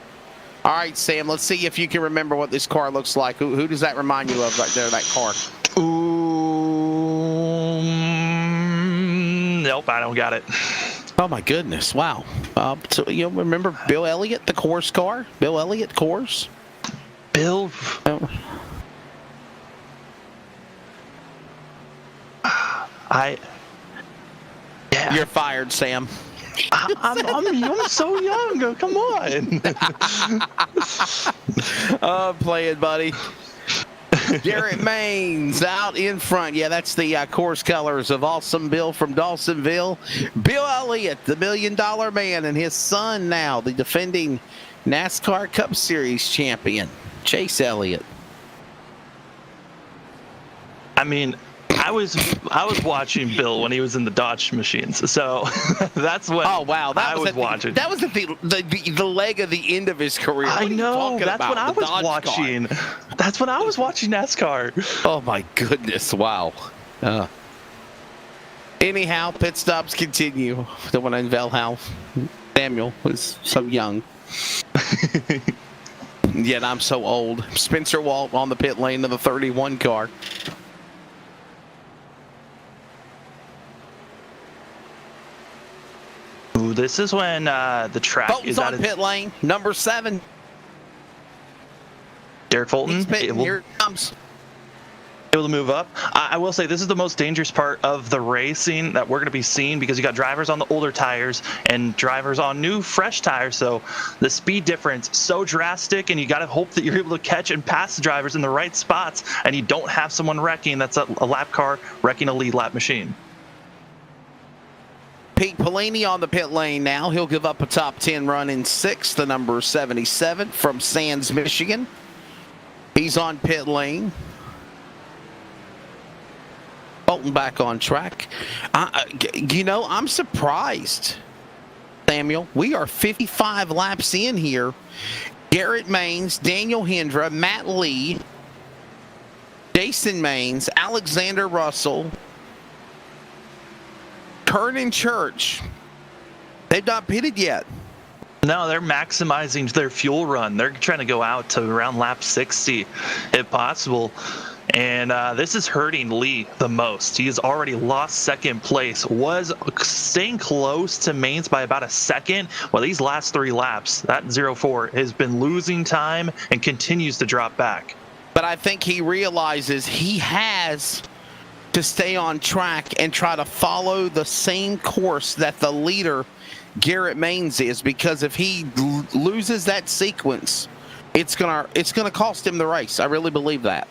right, Sam, let's see if you can remember what this car looks like. Who does that remind you of right there, that car? Ooh, nope, I don't got it. Oh, my goodness. Wow. So, you know, remember Bill Elliott, the Coors car? Bill Elliott, Coors? Bill? Oh. Yeah. You're fired, Sam. I'm so young. Come on. Oh, play it, buddy. Garrett Maines out in front. Yeah, that's the course colors of Awesome Bill from Dawsonville. Bill Elliott, the $1 million man, and his son now, the defending NASCAR Cup Series champion, Chase Elliott. I mean, I was watching Bill when he was in the Dodge machines, so that's what. Oh wow, I was watching. That was the leg of the end of his career. I know. That's what I was watching. That's when I was watching NASCAR. Oh my goodness! Wow. Anyhow, pit stops continue. The one in Valhalla. Samuel was so young. Yet I'm so old. Spencer Walt on the pit lane of the 31 car. Ooh, this is when the track Fulton's is on pit lane, number 7. Derek Fulton. Here it comes. Able to move up. I will say this is the most dangerous part of the racing that we're going to be seeing because you got drivers on the older tires and drivers on new fresh tires, so the speed difference so drastic, and you got to hope that you're able to catch and pass the drivers in the right spots and you don't have someone wrecking that's a lap car wrecking a lead lap machine. Pete Pelini on the pit lane now. He'll give up a top 10 run in 6th, the number 77 from Sands, Michigan. He's on pit lane. Bolton back on track. You know, I'm surprised, Samuel. We are 55 laps in here. Garrett Maines, Daniel Hendra, Matt Lee, Jason Maines, Alexander Russell, Kernan Church. They've not pitted yet. No, they're maximizing their fuel run. They're trying to go out to around lap 60 if possible. And this is hurting Lee the most. He has already lost second place, was staying close to Maines by about a second. Well, these last 3 laps, that 0-4 has been losing time and continues to drop back. But I think he realizes he has to stay on track and try to follow the same course that the leader, Garrett Maines, is, because if he loses that sequence, it's gonna cost him the race. I really believe that.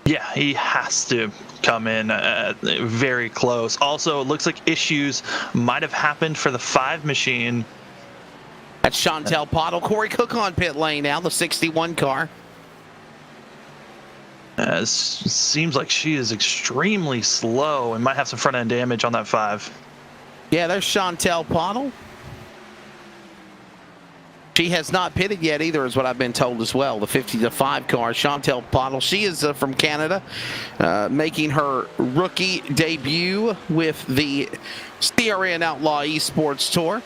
Yeah, he has to come in very close. Also, it looks like issues might have happened for the 5 machine. That's Chantel Pottle. Corey Cook on pit lane now, the 61 car. It seems like she is extremely slow and might have some front end damage on that 5. Yeah, there's Chantel Pottle. She has not pitted yet either, is what I've been told as well. The 50-5 car, Chantel Pottle. She is from Canada, making her rookie debut with the CRN Outlaw eSports Tour.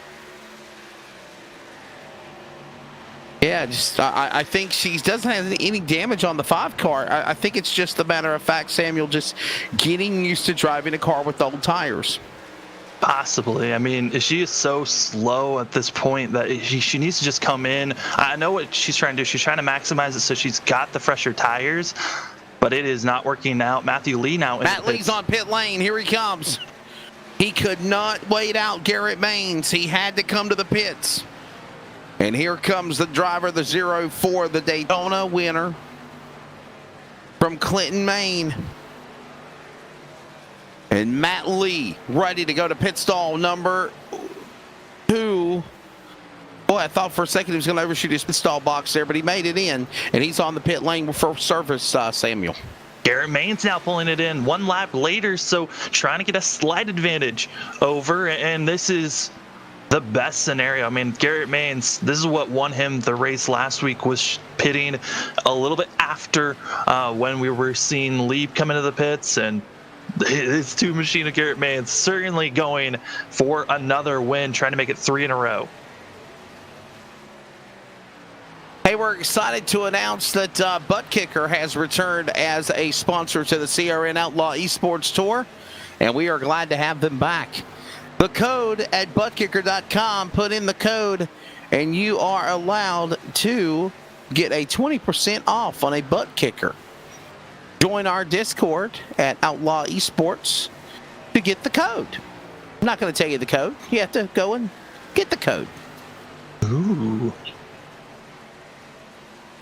Yeah, I think she doesn't have any damage on the 5 car. I think it's just a matter of fact, Samuel, just getting used to driving a car with old tires. Possibly. I mean, she is so slow at this point that she needs to just come in. I know what she's trying to do. She's trying to maximize it so she's got the fresher tires, but it is not working out. Matthew Lee now. Matt Lee's on pit lane. Here he comes. He could not wait out Garrett Maines. He had to come to the pits. And here comes the driver, the 04, the Daytona winner from Clinton, Maine. And Matt Lee ready to go to pit stall number 2. Boy, I thought for a second he was going to overshoot his pit stall box there, but he made it in. And he's on the pit lane for service, Samuel. Garrett Maines now pulling it in 1 lap later, so trying to get a slight advantage over. And this is the best scenario. I mean, Garrett Maines, this is what won him the race last week, was pitting a little bit after when we were seeing Lee come into the pits, and his 2 machine of Garrett Maines certainly going for another win, trying to make it 3 in a row. Hey, we're excited to announce that Butt Kicker has returned as a sponsor to the CRN Outlaw eSports Tour, and we are glad to have them back. The code at buttkicker.com, put in the code, and you are allowed to get a 20% off on a Butt Kicker. Join our Discord at Outlaw eSports to get the code. I'm not going to tell you the code. You have to go and get the code. Ooh.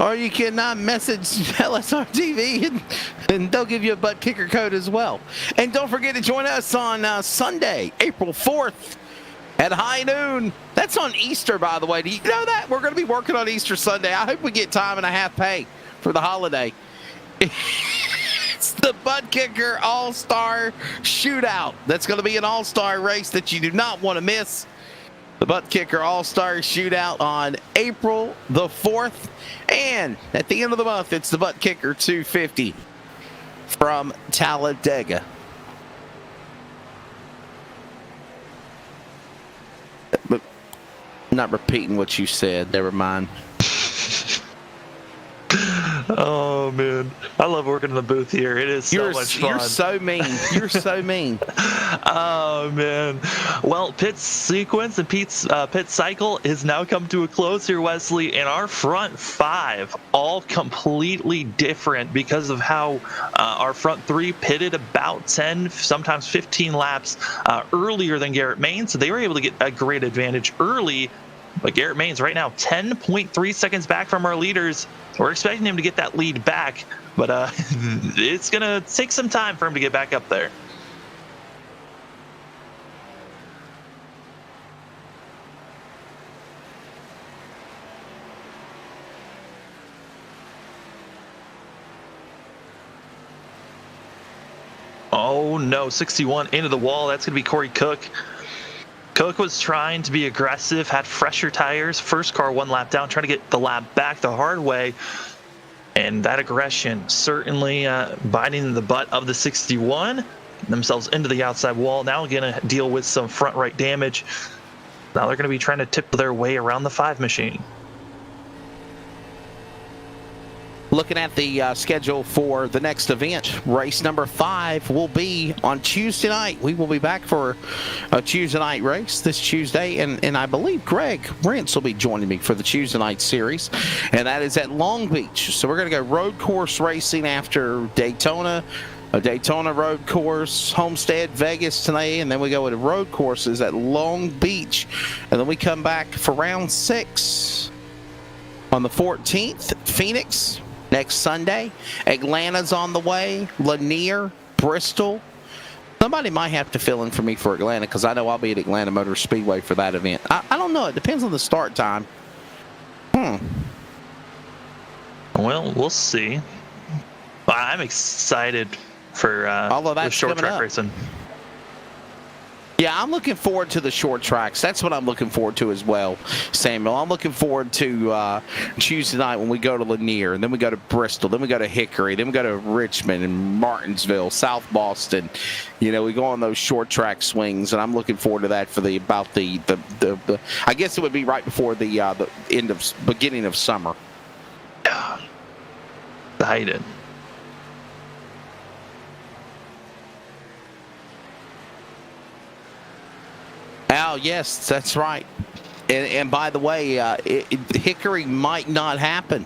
Or you can message LSRTV and they'll give you a Butt Kicker code as well. And don't forget to join us on Sunday, April 4th at high noon. That's on Easter, by the way. Do you know that? We're going to be working on Easter Sunday. I hope we get time and a half pay for the holiday. It's the Butt Kicker All-Star Shootout. That's going to be an all-star race that you do not want to miss. The Butt Kicker All-Star Shootout on April the 4th. And at the end of the month, it's the Butt Kicker 250 from Talladega. But I'm not repeating what you said. Never mind. Oh, man. I love working in the booth here. It is so much fun. You're so mean. You're so mean. Oh, man. Well, pit sequence and pit cycle has now come to a close here, Wesley, and our front 5 all completely different because of how our front 3 pitted about 10, sometimes 15 laps earlier than Garrett Maines, so they were able to get a great advantage early. But Garrett Maines right now 10.3 seconds back from our leaders. We're expecting him to get that lead back, but it's going to take some time for him to get back up there. Oh no, 61 into the wall. That's going to be Corey Cook. Cook was trying to be aggressive, had fresher tires. First car 1 lap down, trying to get the lap back the hard way. And that aggression certainly biting the butt of the 61. Themselves into the outside wall. Now going to deal with some front right damage. Now they're going to be trying to tip their way around the 5 machine. Looking at the schedule for the next event, race number 5 will be on Tuesday night. We will be back for a Tuesday night race this Tuesday, and I believe Greg Rentz will be joining me for the Tuesday night series, and that is at Long Beach. So we're going to go road course racing after Daytona, a Daytona road course, Homestead, Vegas today, and then we go into road courses at Long Beach, and then we come back for round 6 on the 14th, Phoenix. Next Sunday, Atlanta's on the way, Lanier, Bristol. Somebody might have to fill in for me for Atlanta because I know I'll be at Atlanta Motor Speedway for that event. I don't know. It depends on the start time. Well, we'll see. I'm excited for all of the that's short coming track up. racing. Yeah, I'm looking forward to the short tracks. That's what I'm looking forward to as well, Samuel. I'm looking forward to Tuesday night when we go to Lanier, and then we go to Bristol, then we go to Hickory, then we go to Richmond and Martinsville, South Boston. We go on those short track swings, and I'm looking forward to that for the I guess it would be right before the beginning of summer. Yeah. Excited. Oh, yes, that's right. And by the way, Hickory might not happen.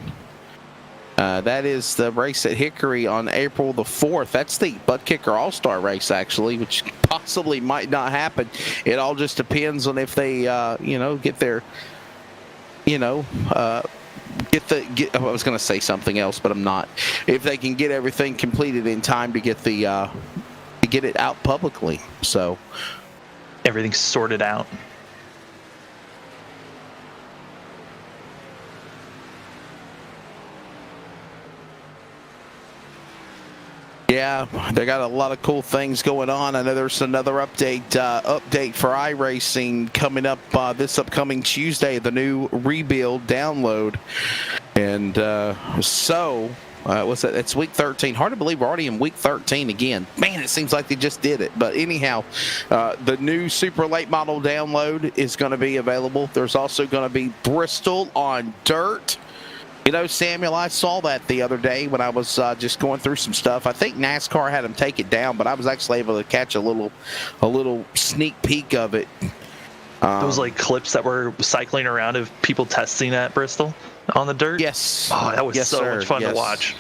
That is the race at Hickory on April the 4th. That's the Butt Kicker All-Star race, actually, which possibly might not happen. It all just depends on if they, get their, I was going to say something else, but I'm not. If they can get everything completed in time to get get it out publicly. So everything's sorted out. Yeah, they got a lot of cool things going on. I know there's another update for iRacing coming up this upcoming Tuesday, the new rebuild download. And what's that? It's week 13. Hard to believe we're already in week 13 again. Man, it seems like they just did it. But anyhow, the new super late model download is going to be available. There's also going to be Bristol on dirt. Samuel, I saw that the other day when I was just going through some stuff. I think NASCAR had them take it down, but I was actually able to catch a little sneak peek of it. Those clips that were cycling around of people testing at Bristol on the dirt. Yes. Oh, that was much fun to watch.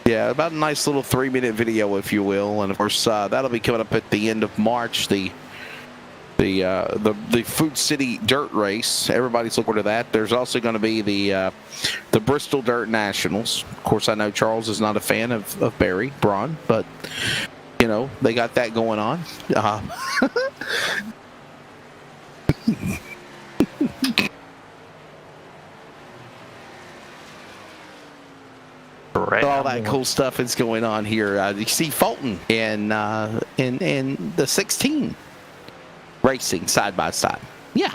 Yeah, about a nice little 3-minute video, if you will, and of course that'll be coming up at the end of March. The Food City Dirt Race. Everybody's looking to that. There's also going to be the Bristol Dirt Nationals. Of course, I know Charles is not a fan of Barry Braun, but they got that going on. All that cool stuff is going on here. You see Fulton in the 16. Racing side by side. Yeah.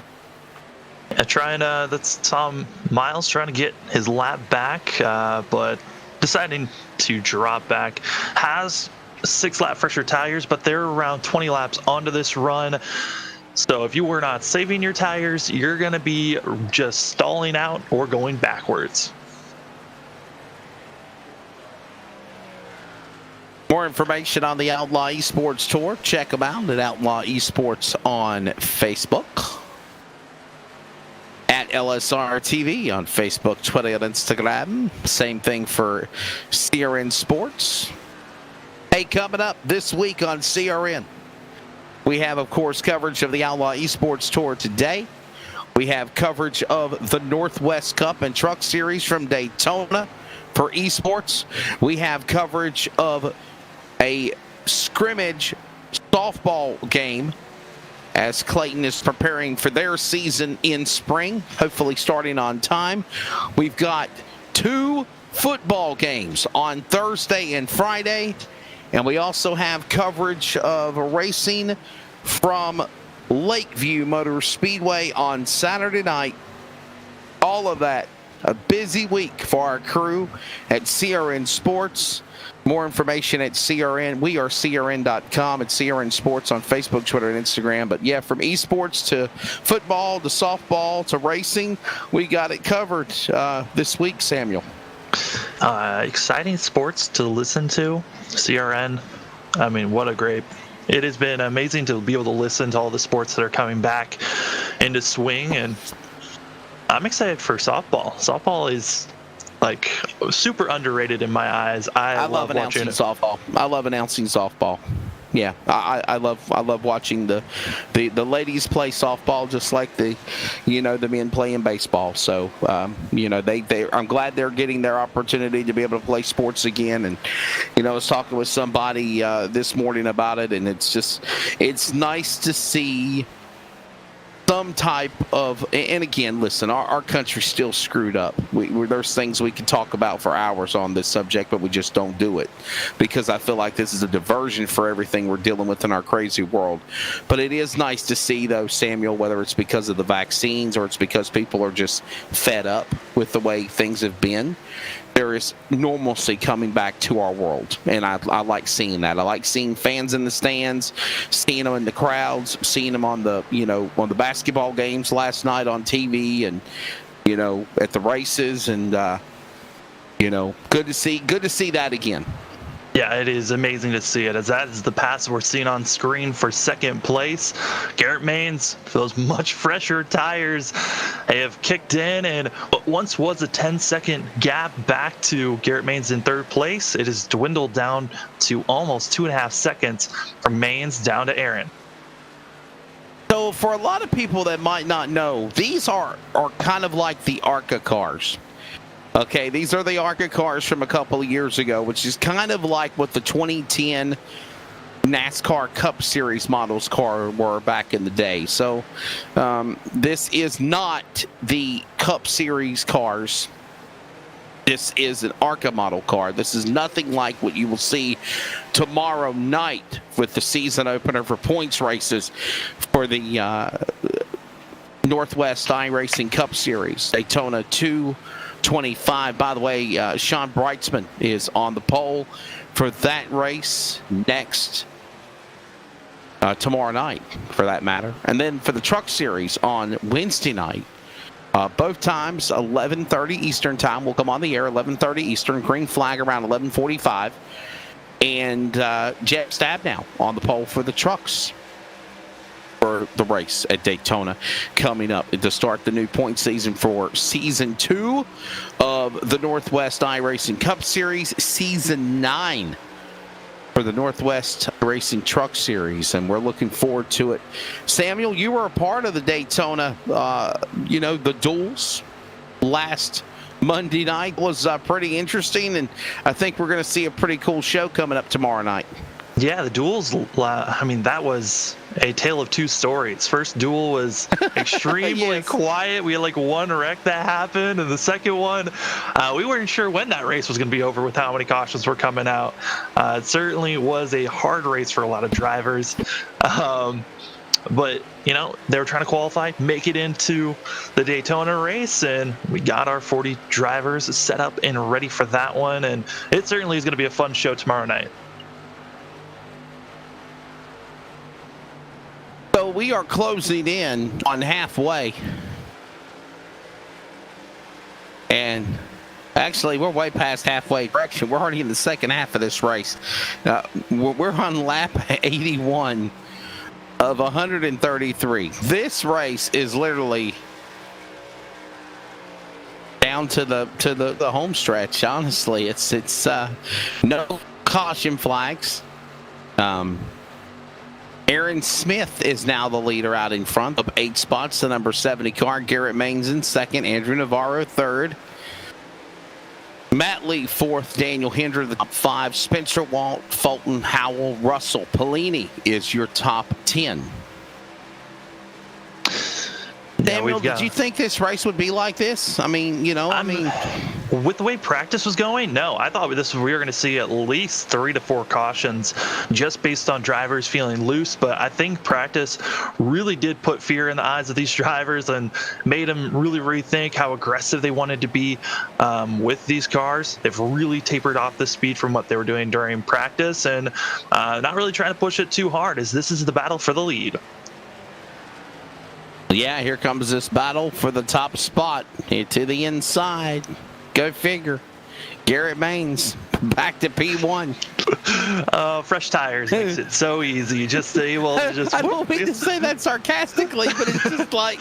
That's Tom Miles trying to get his lap back, but deciding to drop back. Has 6-lap fresher tires, but they're around 20 laps onto this run. So if you were not saving your tires, you're going to be just stalling out or going backwards. More information on the Outlaw eSports Tour, check them out at Outlaw eSports on Facebook. At LSRTV on Facebook, Twitter, and Instagram. Same thing for CRN Sports. Hey, coming up this week on CRN, we have, of course, coverage of the Outlaw eSports Tour today. We have coverage of the Northwest Cup and Truck Series from Daytona for eSports. We have coverage of a scrimmage softball game as Clayton is preparing for their season in spring, hopefully starting on time. We've got 2 football games on Thursday and Friday, and we also have coverage of racing from Lakeview Motor Speedway on Saturday night. All of that, a busy week for our crew at CRN Sports. More information at CRN. We are CRN.com, at CRN Sports on Facebook, Twitter, and Instagram. But yeah, from esports to football to softball to racing, we got it covered this week, Samuel. Exciting sports to listen to. CRN, I mean, what a great... It has been amazing to be able to listen to all the sports that are coming back into swing, and I'm excited for softball. Softball is super underrated in my eyes. I love announcing watching softball. I love announcing softball. Yeah, I love watching the ladies play softball just like the men playing baseball. So I'm glad they're getting their opportunity to be able to play sports again. And I was talking with somebody this morning about it, and it's nice to see some type of, and again, listen, our country's still screwed up. There's things we can talk about for hours on this subject, but we just don't do it because I feel like this is a diversion for everything we're dealing with in our crazy world. But it is nice to see, though, Samuel, whether it's because of the vaccines or it's because people are just fed up with the way things have been, there is normalcy coming back to our world, and I like seeing that. I like seeing fans in the stands, seeing them in the crowds, seeing them on the basketball games last night on TV, and at the races, and good to see that again. Yeah, it is amazing to see it, as that is the pass we're seeing on screen for second place. Garrett Maines, those much fresher tires, they have kicked in, and what once was a 10-second gap back to Garrett Maines in third place, it has dwindled down to almost 2.5 seconds from Maines down to Aaron. So for a lot of people that might not know, these are kind of like the ARCA cars. Okay, these are the ARCA cars from a couple of years ago, which is kind of like what the 2010 NASCAR Cup Series models car were back in the day. So this is not the Cup Series cars. This is an ARCA model car. This is nothing like what you will see tomorrow night with the season opener for points races for the Northwest iRacing Cup Series, Daytona 225. By the way, Sean Breitzman is on the pole for that race next tomorrow night, for that matter. And then for the Truck Series on Wednesday night, both times 11:30 Eastern time will come on the air. 11:30 Eastern, green flag around 11:45, and Jack Stabnow on the pole for the trucks for the race at Daytona coming up to start the new point season for Season 2 of the Northwest iRacing Cup Series, Season 9 for the Northwest Racing Truck Series, and we're looking forward to it. Samuel, you were a part of the Daytona, the duels last Monday night. It was pretty interesting, and I think we're going to see a pretty cool show coming up tomorrow night. Yeah, the duels, that was a tale of two stories. First duel was extremely quiet. We had one wreck that happened, and the second one, we weren't sure when that race was going to be over with how many cautions were coming out. It certainly was a hard race for a lot of drivers. But, they were trying to qualify, make it into the Daytona race, and we got our 40 drivers set up and ready for that one, and it certainly is going to be a fun show tomorrow night. So we are closing in on halfway. And actually, we're way past halfway direction. We're already in the second half of this race. We're on lap 81 of 133. This race is literally down to the home stretch, honestly. It's no caution flags. Aaron Smith is now the leader out in front of 8 spots. The number 70 car. Garrett Maines in second. Andrew Navarro third. Matt Lee fourth. Daniel Hendry the top 5. Spencer Walt, Fulton, Howell, Russell. Pellini is your top 10. Samuel, did you think this race would be like this? With the way practice was going, no. I thought we were going to see at least 3 to 4 cautions just based on drivers feeling loose. But I think practice really did put fear in the eyes of these drivers and made them really rethink how aggressive they wanted to be with these cars. They've really tapered off the speed from what they were doing during practice, and not really trying to push it too hard, as this is the battle for the lead. Yeah, here comes this battle for the top spot. To the inside. Go figure. Garrett Maines back to P1. Fresh tires makes it so easy. Just able to just. I don't mean to say that sarcastically, but it's just like,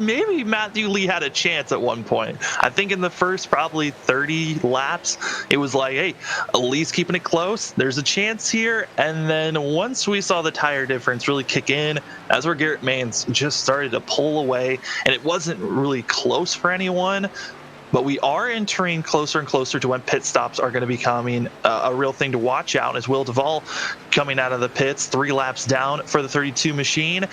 maybe Matthew Lee had a chance at one point. I think in the first probably 30 laps, it was like, hey, Lee's keeping it close. There's a chance here. And then once we saw the tire difference really kick in, that's where Garrett Maines just started to pull away. And it wasn't really close for anyone. but we are entering closer and closer to when pit stops are going to be becoming a real thing to watch out. As Will Duvall coming out of the pits, 3 laps down for the 32 machine.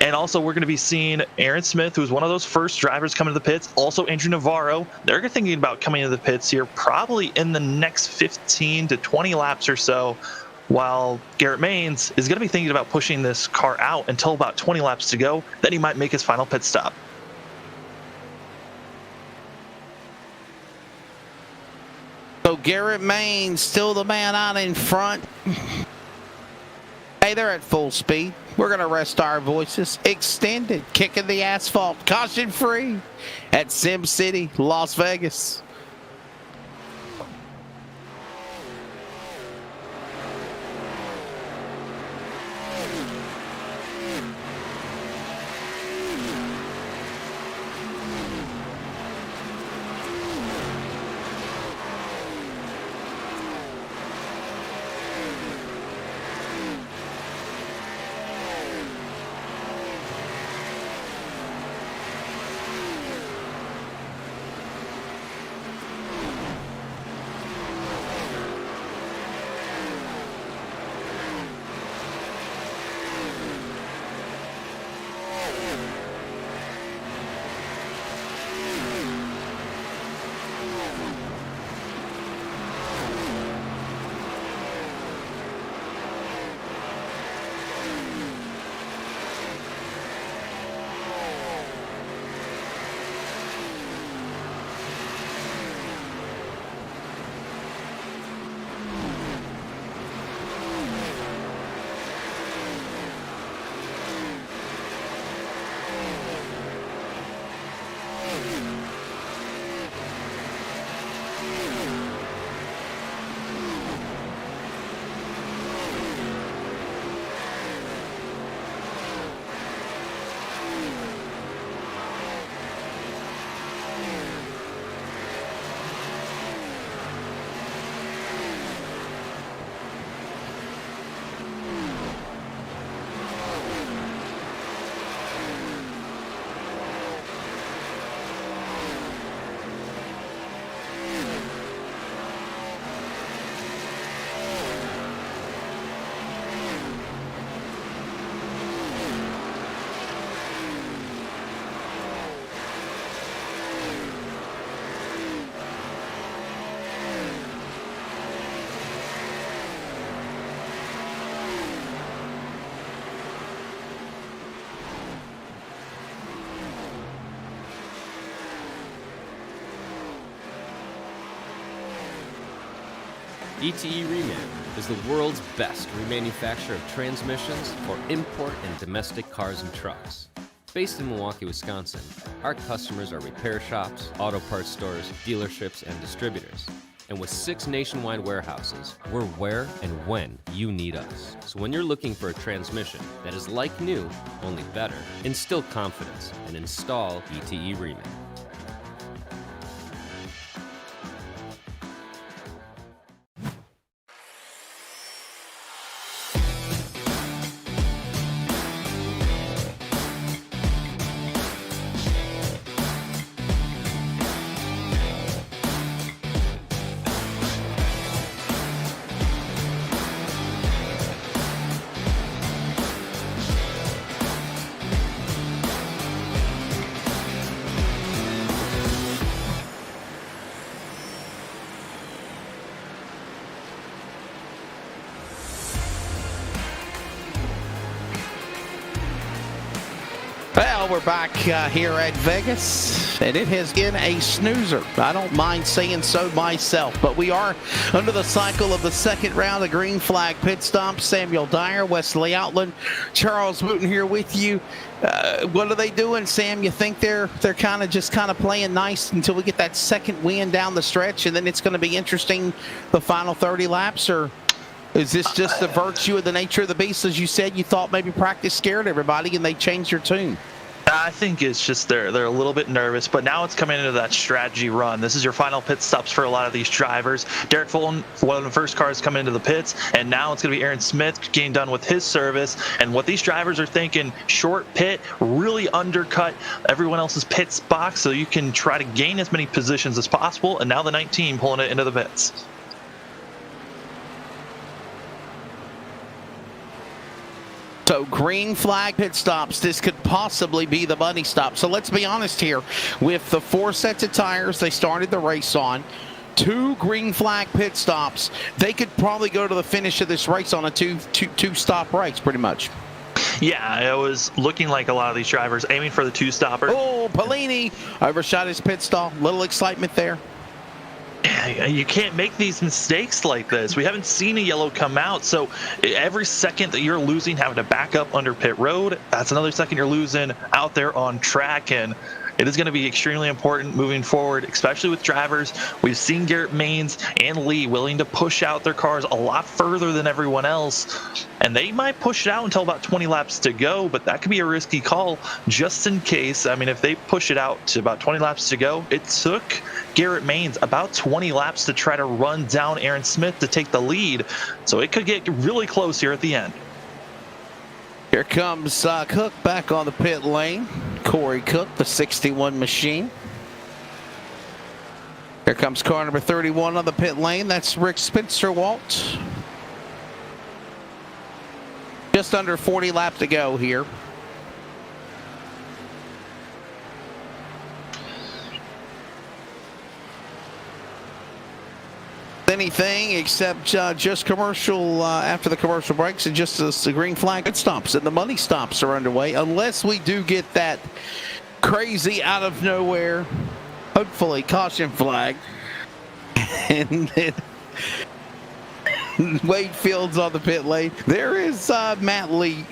And also we're going to be seeing Aaron Smith, who's one of those first drivers coming to the pits. Also Andrew Navarro. They're thinking about coming to the pits here probably in the next 15 to 20 laps or so, while Garrett Maines is going to be thinking about pushing this car out until about 20 laps to go. Then he might make his final pit stop. So Garrett Maines still the man out in front. Hey, they're at full speed. We're going to rest our voices. Extended, kicking the asphalt, caution free at Sim City, Las Vegas. ETE Reman is the world's best remanufacturer of transmissions for import and domestic cars and trucks. Based in Milwaukee, Wisconsin, our customers are repair shops, auto parts stores, dealerships, and distributors. And with 6 nationwide warehouses, we're where and when you need us. So when you're looking for a transmission that is like new, only better, instill confidence and install ETE Reman. Well, we're back here at Vegas, and it has been a snoozer. I don't mind saying so myself, but we are under the cycle of the second round of green flag pit stops. Samuel Dyer, Wesley Outland, Charles Wooten here with you. What are they doing, Sam? You think they're kind of playing nice until we get that second win down the stretch, and then it's going to be interesting the final 30 laps, or is this just the virtue of the nature of the beast? As you said, you thought maybe practice scared everybody and they changed your tune. I think it's just they're a little bit nervous, but now it's coming into that strategy run. This is your final pit stops for a lot of these drivers. Derek Fulton, one of the first cars coming into the pits, and now it's going to be Aaron Smith getting done with his service. And what these drivers are thinking, short pit, really undercut everyone else's pit box so you can try to gain as many positions as possible. And now the 19 pulling it into the pits. So green flag pit stops, this could possibly be the money stop. So let's be honest here. With the 4 sets of tires they started the race on, 2 green flag pit stops, they could probably go to the finish of this race on a two stop race pretty much. Yeah, it was looking like a lot of these drivers aiming for the 2-stopper. Oh, Polini overshot his pit stall. Little excitement there. You can't make these mistakes like this. We haven't seen a yellow come out, so every second that you're losing having to back up under pit road, that's another second you're losing out there on track, and it is going to be extremely important moving forward, especially with drivers. We've seen Garrett Maines and Lee willing to push out their cars a lot further than everyone else, and they might push it out until about 20 laps to go, but that could be a risky call just in case. I mean, if they push it out to about 20 laps to go, it took Garrett Maines about 20 laps to try to run down Aaron Smith to take the lead, so it could get really close here at the end. Here comes Cook back on the pit lane. Corey Cook, the 61 machine. Here comes car number 31 on the pit lane. That's Rick Spencer-Walt. Just under 40 laps to go here. Anything except just commercial after the commercial breaks, and just the green flag pit stops and the money stops are underway, unless we do get that crazy out of nowhere, hopefully, caution flag. And then Wade Fields on the pit lane. There is Matt Lee,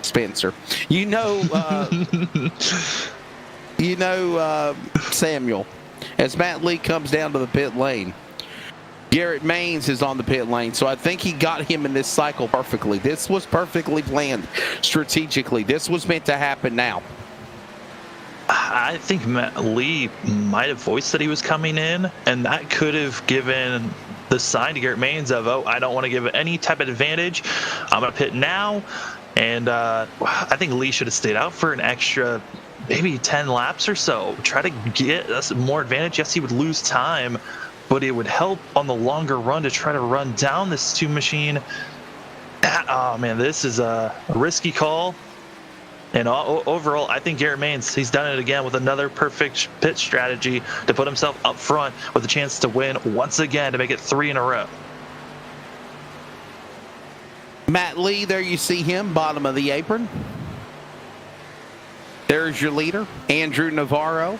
Spencer, Samuel. As Matt Lee comes down to the pit lane, Garrett Maines is on the pit lane, so I think he got him in this cycle perfectly. This was perfectly planned strategically. This was meant to happen now. I think Matt Lee might have voiced that he was coming in, and that could have given the sign to Garrett Maines of, oh, I don't want to give any type of advantage. I'm going to pit now. And I think Lee should have stayed out for an extra maybe 10 laps or so. Try to get us more advantage. Yes, he would lose time, but it would help on the longer run to try to run down this 2 machine. Oh, man, this is a risky call. And overall, I think Garrett Maines, he's done it again with another perfect pit strategy to put himself up front with a chance to win once again, to make it 3 in a row. Matt Lee, there you see him, bottom of the apron. There's your leader, Andrew Navarro.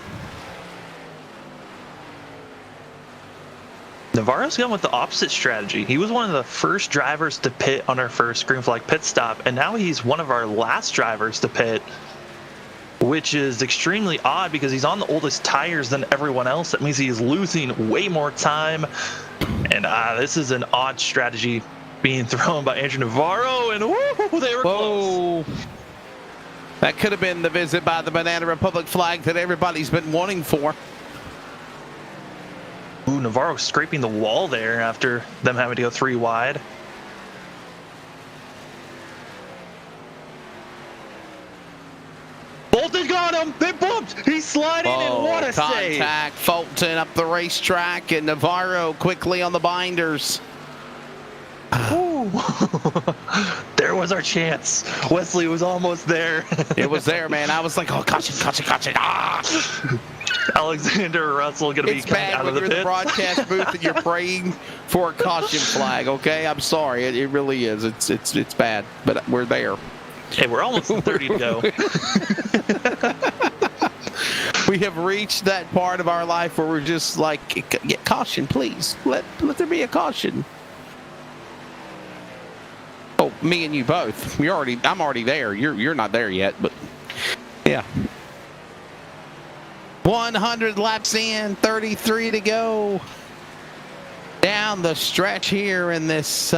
Navarro's gone with the opposite strategy. He was one of the first drivers to pit on our first green flag pit stop, and now he's one of our last drivers to pit, which is extremely odd because he's on the oldest tires than everyone else. That means he is losing way more time, and this is an odd strategy being thrown by Andrew Navarro, and woo, they were close. That could have been the visit by the Banana Republic flag that everybody's been wanting for. Ooh, Navarro scraping the wall there after them having to go 3 wide. Fulton got him. They bumped. He's sliding, and what a save. Contact. Fulton up the racetrack, and Navarro quickly on the binders. There was our chance. Wesley was almost there. It was there, man. I was like, oh, caution. Alexander Russell going to be coming out of the pit. It's bad when you're in the broadcast booth and you're praying for a caution flag, okay? I'm sorry. It really is. It's bad, but we're there. Hey, we're almost at 30 to go. We have reached that part of our life where we're just like, get caution, please. Let there be a caution. Oh, me and you both. I'm already there. You're not there yet, but yeah. 100 laps in, 33 to go. Down the stretch here in this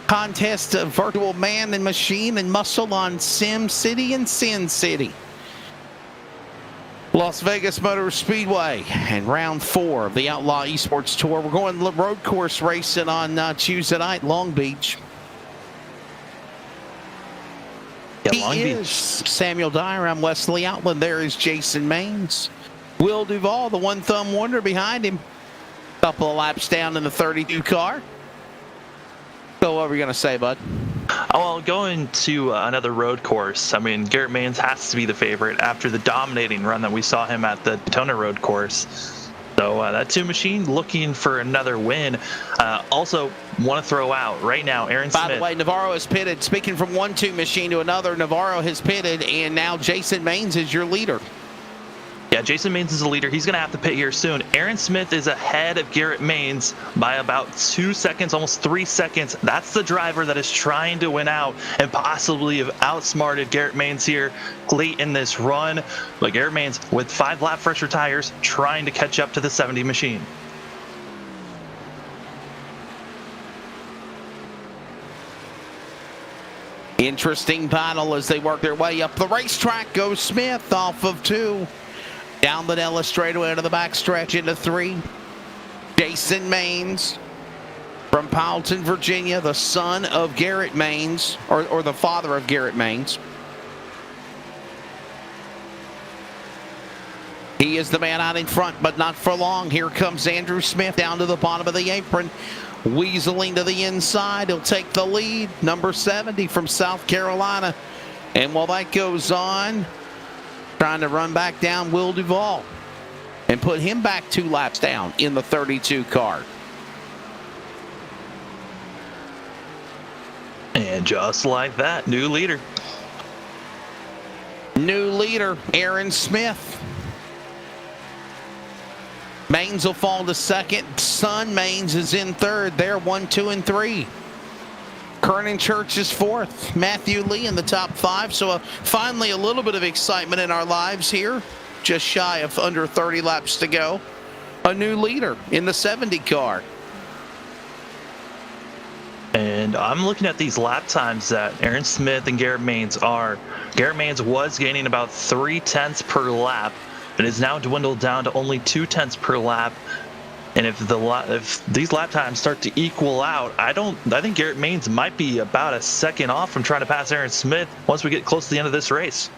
contest of virtual man and machine and muscle on Sim City and Sin City. Las Vegas Motor Speedway and round 4 of the Outlaw eSports Tour. We're going road course racing on Tuesday night, Long Beach. Yeah, Long Beach. Samuel Dyer. I'm Wesley Outland. There is Jason Maines. Will Duvall, the one thumb wonder behind him. Couple of laps down in the 32 car. So what were you going to say, bud? Well, going to another road course, I mean, Garrett Maines has to be the favorite after the dominating run that we saw him at the Daytona road course. So that 2 machine looking for another win. Also, want to throw out right now, Aaron Smith. By the way, Navarro has pitted. Speaking from 1-2 machine to another, Navarro has pitted, and now Jason Maines is your leader. Yeah, Jason Maines is the leader. He's going to have to pit here soon. Aaron Smith is ahead of Garrett Maines by about 2 seconds, almost 3 seconds. That's the driver that is trying to win out and possibly have outsmarted Garrett Maines here late in this run. But Garrett Maines with 5 lap fresher tires trying to catch up to the 70 machine. Interesting battle as they work their way up the racetrack. Goes Smith off of 2. Down the Nellis straightaway to the backstretch into 3. Jason Maines from Powelton, Virginia, the son of Garrett Maines, or the father of Garrett Maines. He is the man out in front, but not for long. Here comes Andrew Smith down to the bottom of the apron, weaseling to the inside. He'll take the lead. Number 70 from South Carolina. And while that goes on, trying to run back down Will Duvall and put him back 2 laps down in the 32 car. And just like that, new leader. New leader, Aaron Smith. Maines will fall to second. Son Maines is in third. They're 1, 2, and 3. Kernan Church is 4th. Matthew Lee in the top 5. So finally a little bit of excitement in our lives here. Just shy of under 30 laps to go. A new leader in the 70 car. And I'm looking at these lap times that Aaron Smith and Garrett Maines are. Garrett Maines was gaining about 3/10 per lap, and is now dwindled down to only 2/10 per lap. And if these lap times start to equal out, I think Garrett Maines might be about a second off from trying to pass Aaron Smith once we get close to the end of this race.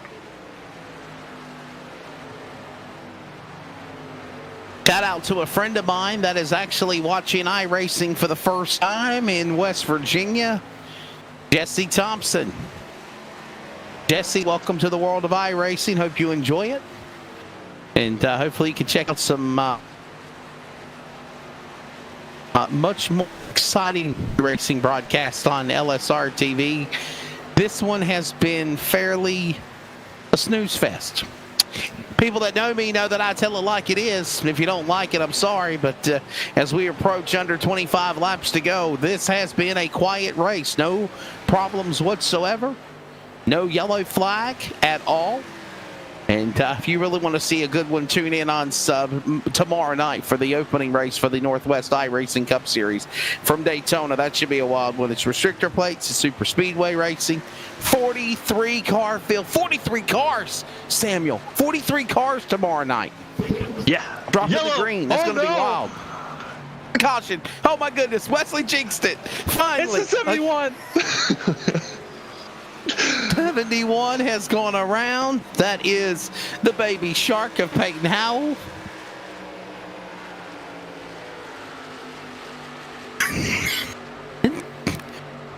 Shout out to a friend of mine that is actually watching iRacing for the first time in West Virginia, Jesse Thompson. Jesse, welcome to the world of iRacing. Hope you enjoy it. And hopefully you can check out some much more exciting racing broadcasts on LSRTV. This one has been fairly a snooze fest. People that know me know that I tell it like it is. If you don't like it, I'm sorry. But as we approach under 25 laps to go, this has been a quiet race. No problems whatsoever. No yellow flag at all. And if you really want to see a good one, tune in on tomorrow night for the opening race for the Northwest iRacing Cup Series from Daytona. That should be a wild one. It's restrictor plates, it's super speedway racing. 43 car field, 43 cars, Samuel. 43 cars tomorrow night. Yeah. Drop in the green. That's going to be wild. Caution. Oh, my goodness. Wesley jinxed it. Finally. It's the 71. 71 has gone around. That is the baby shark of Peyton Howell.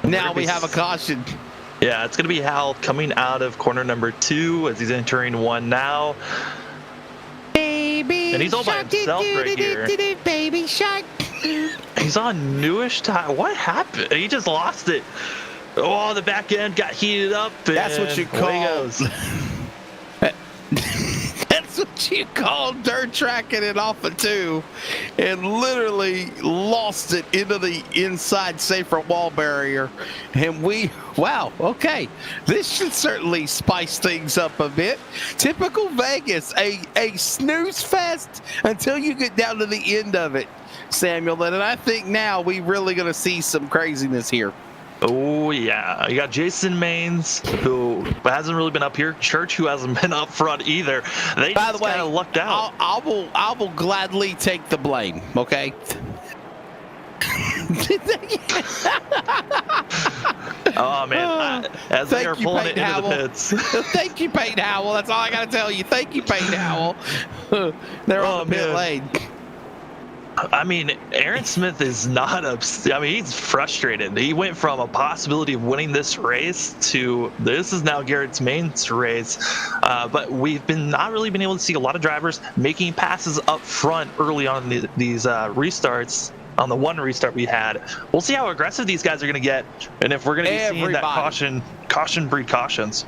Now we have a caution. Yeah, it's going to be Hal coming out of corner number 2 as he's entering 1 now. Baby and he's all by himself right here. Baby shark. He's on newish tire. What happened? He just lost it. Oh, the back end got heated up. That's what you call. That's what you call dirt tracking it off of 2, and literally lost it into the inside safer wall barrier. And wow, okay, this should certainly spice things up a bit. Typical Vegas, a snooze fest until you get down to the end of it, Samuel. And I think now we really going to see some craziness here. Oh, yeah. You got Jason Maines, who hasn't really been up here. Church, who hasn't been up front either. They By just the way, kind of lucked out. I will gladly take the blame, okay? Oh, man. As they are pulling it into the pits. Thank you, Peyton Howell. That's all I got to tell you. Thank you, Peyton Howell. They're on the pit lane. I mean, Aaron Smith is not upset. I mean, he's frustrated. He went from a possibility of winning this race to this is now Garrett's main race. But we've not really been able to see a lot of drivers making passes up front early on in these restarts. On the one restart we had, we'll see how aggressive these guys are going to get, and if we're going to be seeing that caution breed cautions.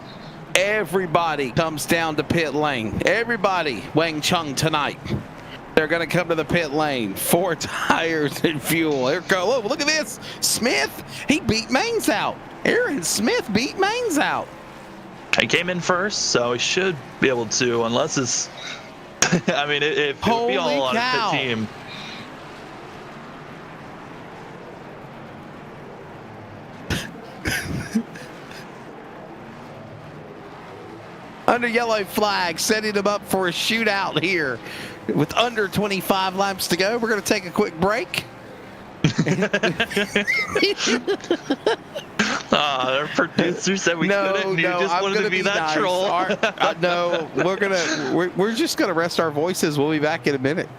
Everybody comes down to pit lane. Everybody, Wang Chung tonight. They're going to come to the pit lane. 4 tires and fuel. Here go. Oh, look at this. Smith, he beat Maines out. Aaron Smith beat Maines out. He came in first, so he should be able to, unless it's. I mean, it would be all on a pit team. Under yellow flag, setting them up for a shootout here. With under 25 laps to go, we're going to take a quick break. Our producer said we couldn't. You just wanted to be that nice. Troll. No, we're just going to rest our voices. We'll be back in a minute.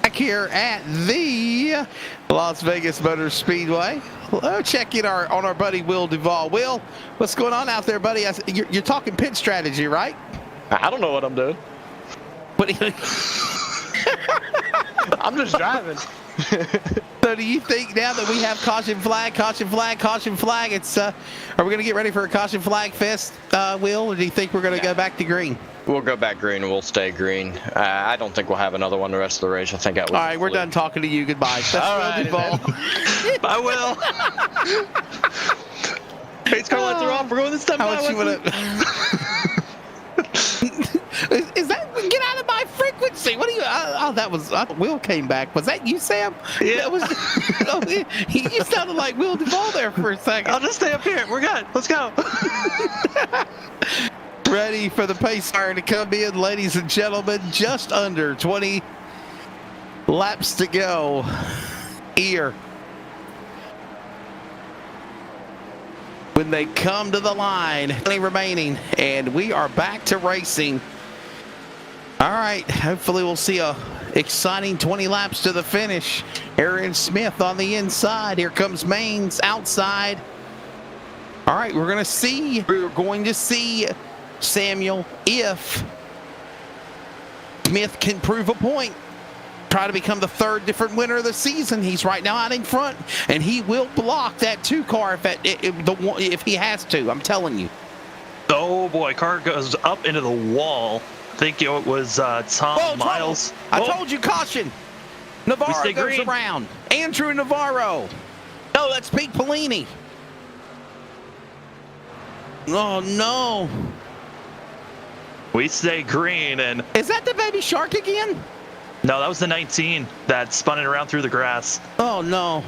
Back here at the Las Vegas Motor Speedway. Well, check in on our buddy Will Duvall. Will, what's going on out there, buddy? You're talking pit strategy, right? I don't know what I'm doing. I'm just driving. So do you think now that we have caution flag, it's are we going to get ready for a caution flag fest, Will, or do you think we're going to go back to green? We'll go back green and we'll stay green. I don't think we'll have another one the rest of the race. I think that was all right, we're done talking to you. Goodbye. That's all right, bye, Will. Pace car lights are off. We're going this time. How much you want to... Is that get out of my frequency? What are you? Oh, that was Will came back. Was that you, Sam? Yeah. That was. You sounded like Will Duvall there for a second. I'll just stay up here. We're good. Let's go. Ready for the pace car to come in, ladies and gentlemen. Just under 20 laps to go. Here. when they come to the line. Only remaining, and we are back to racing. All right, hopefully we'll see a exciting 20 laps to the finish. Aaron Smith on the inside. Here comes Maines outside. All right, we're going to see, Samuel, if Smith can prove a point, try to become the third different winner of the season. He's right now out in front, and he will block that 2 car if he has to. I'm telling you. Oh boy, car goes up into the wall. I think it was Tom Miles. I told you, caution. Navarro goes around. Andrew Navarro. No, that's Pete Polini. Oh no. We stay green, and is that the Baby Shark again? No, that was the 19 that spun it around through the grass. Oh no.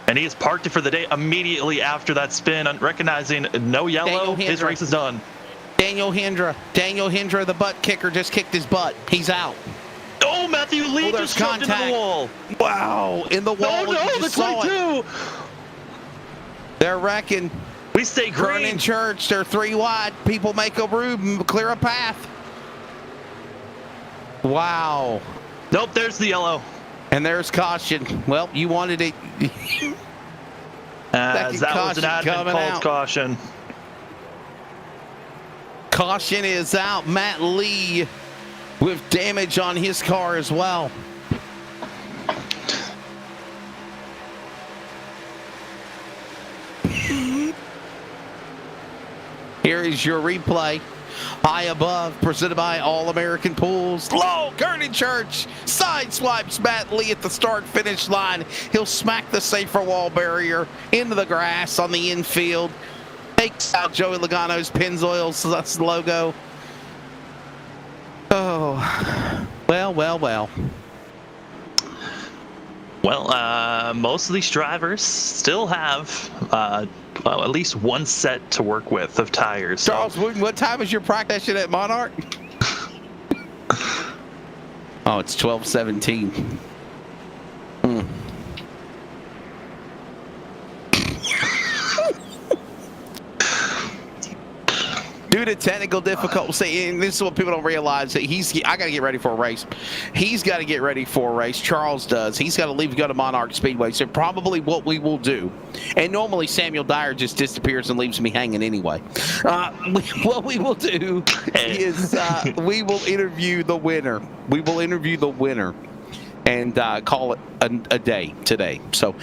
And he has parked it for the day immediately after that spin, recognizing no yellow. His race is done. Daniel Hendra, the butt kicker, just kicked his butt. He's out. Oh, Matthew Lee just jumped into the wall. Wow, in the wall. Oh no, the 22. They're wrecking. We stay green. Vernon Church, they're 3 wide. People make a room, clear a path. Wow. Nope, there's the yellow. And there's caution. Well, you wanted it. That was an admin called caution. Caution is out. Matt Lee with damage on his car as well. Here is your replay. High above, presented by All American Pools. Low, Vernon Church side swipes Matt Lee at the start-finish line. He'll smack the safer wall barrier into the grass on the infield. Takes out Joey Logano's Pennzoil's logo. Oh, well. Well, most of these drivers still have at least one set to work with of tires. Charles Wooten, what time is your practice session at Monarch? Oh, it's 12:17. Due to technical difficulty, and this is what people don't realize, that I got to get ready for a race. He's got to get ready for a race. Charles does. He's got to leave to go to Monarch Speedway. So probably what we will do, and normally Samuel Dyer just disappears and leaves me hanging anyway. What we will do is we will interview the winner. We will interview the winner and call it a day today. So.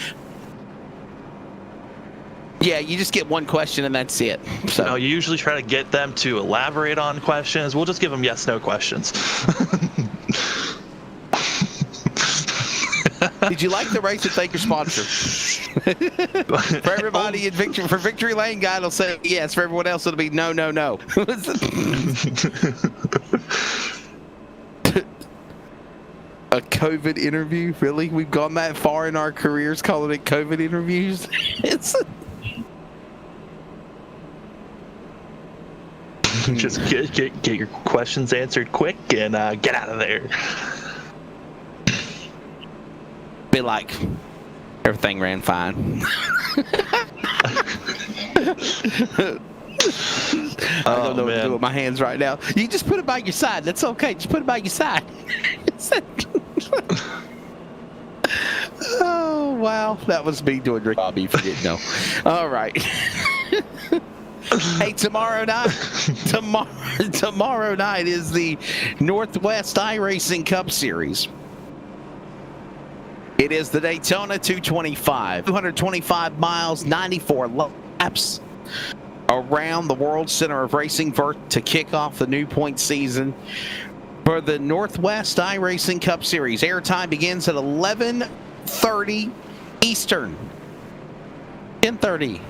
Yeah, you just get one question and that's it. So no, you usually try to get them to elaborate on questions. We'll just give them yes/no questions. Did you like the race? And thank your sponsor. For everybody in Victory Lane guy, it'll say yes. For everyone else, it'll be no. A COVID interview? Really? We've gone that far in our careers calling it COVID interviews? Just get your questions answered quick and get out of there. Be like, everything ran fine. I don't know what to do with my hands right now. You just put it by your side. That's okay. Just put it by your side. Oh, wow. That was me doing Rick Bobby, if you didn't know. All right. Hey, tomorrow night is the Northwest iRacing Cup Series. It is the Daytona 225 miles, 94 laps around the World Center of Racing to kick off the new point season for the Northwest iRacing Cup Series. Airtime begins at 11:30 Eastern, 10:30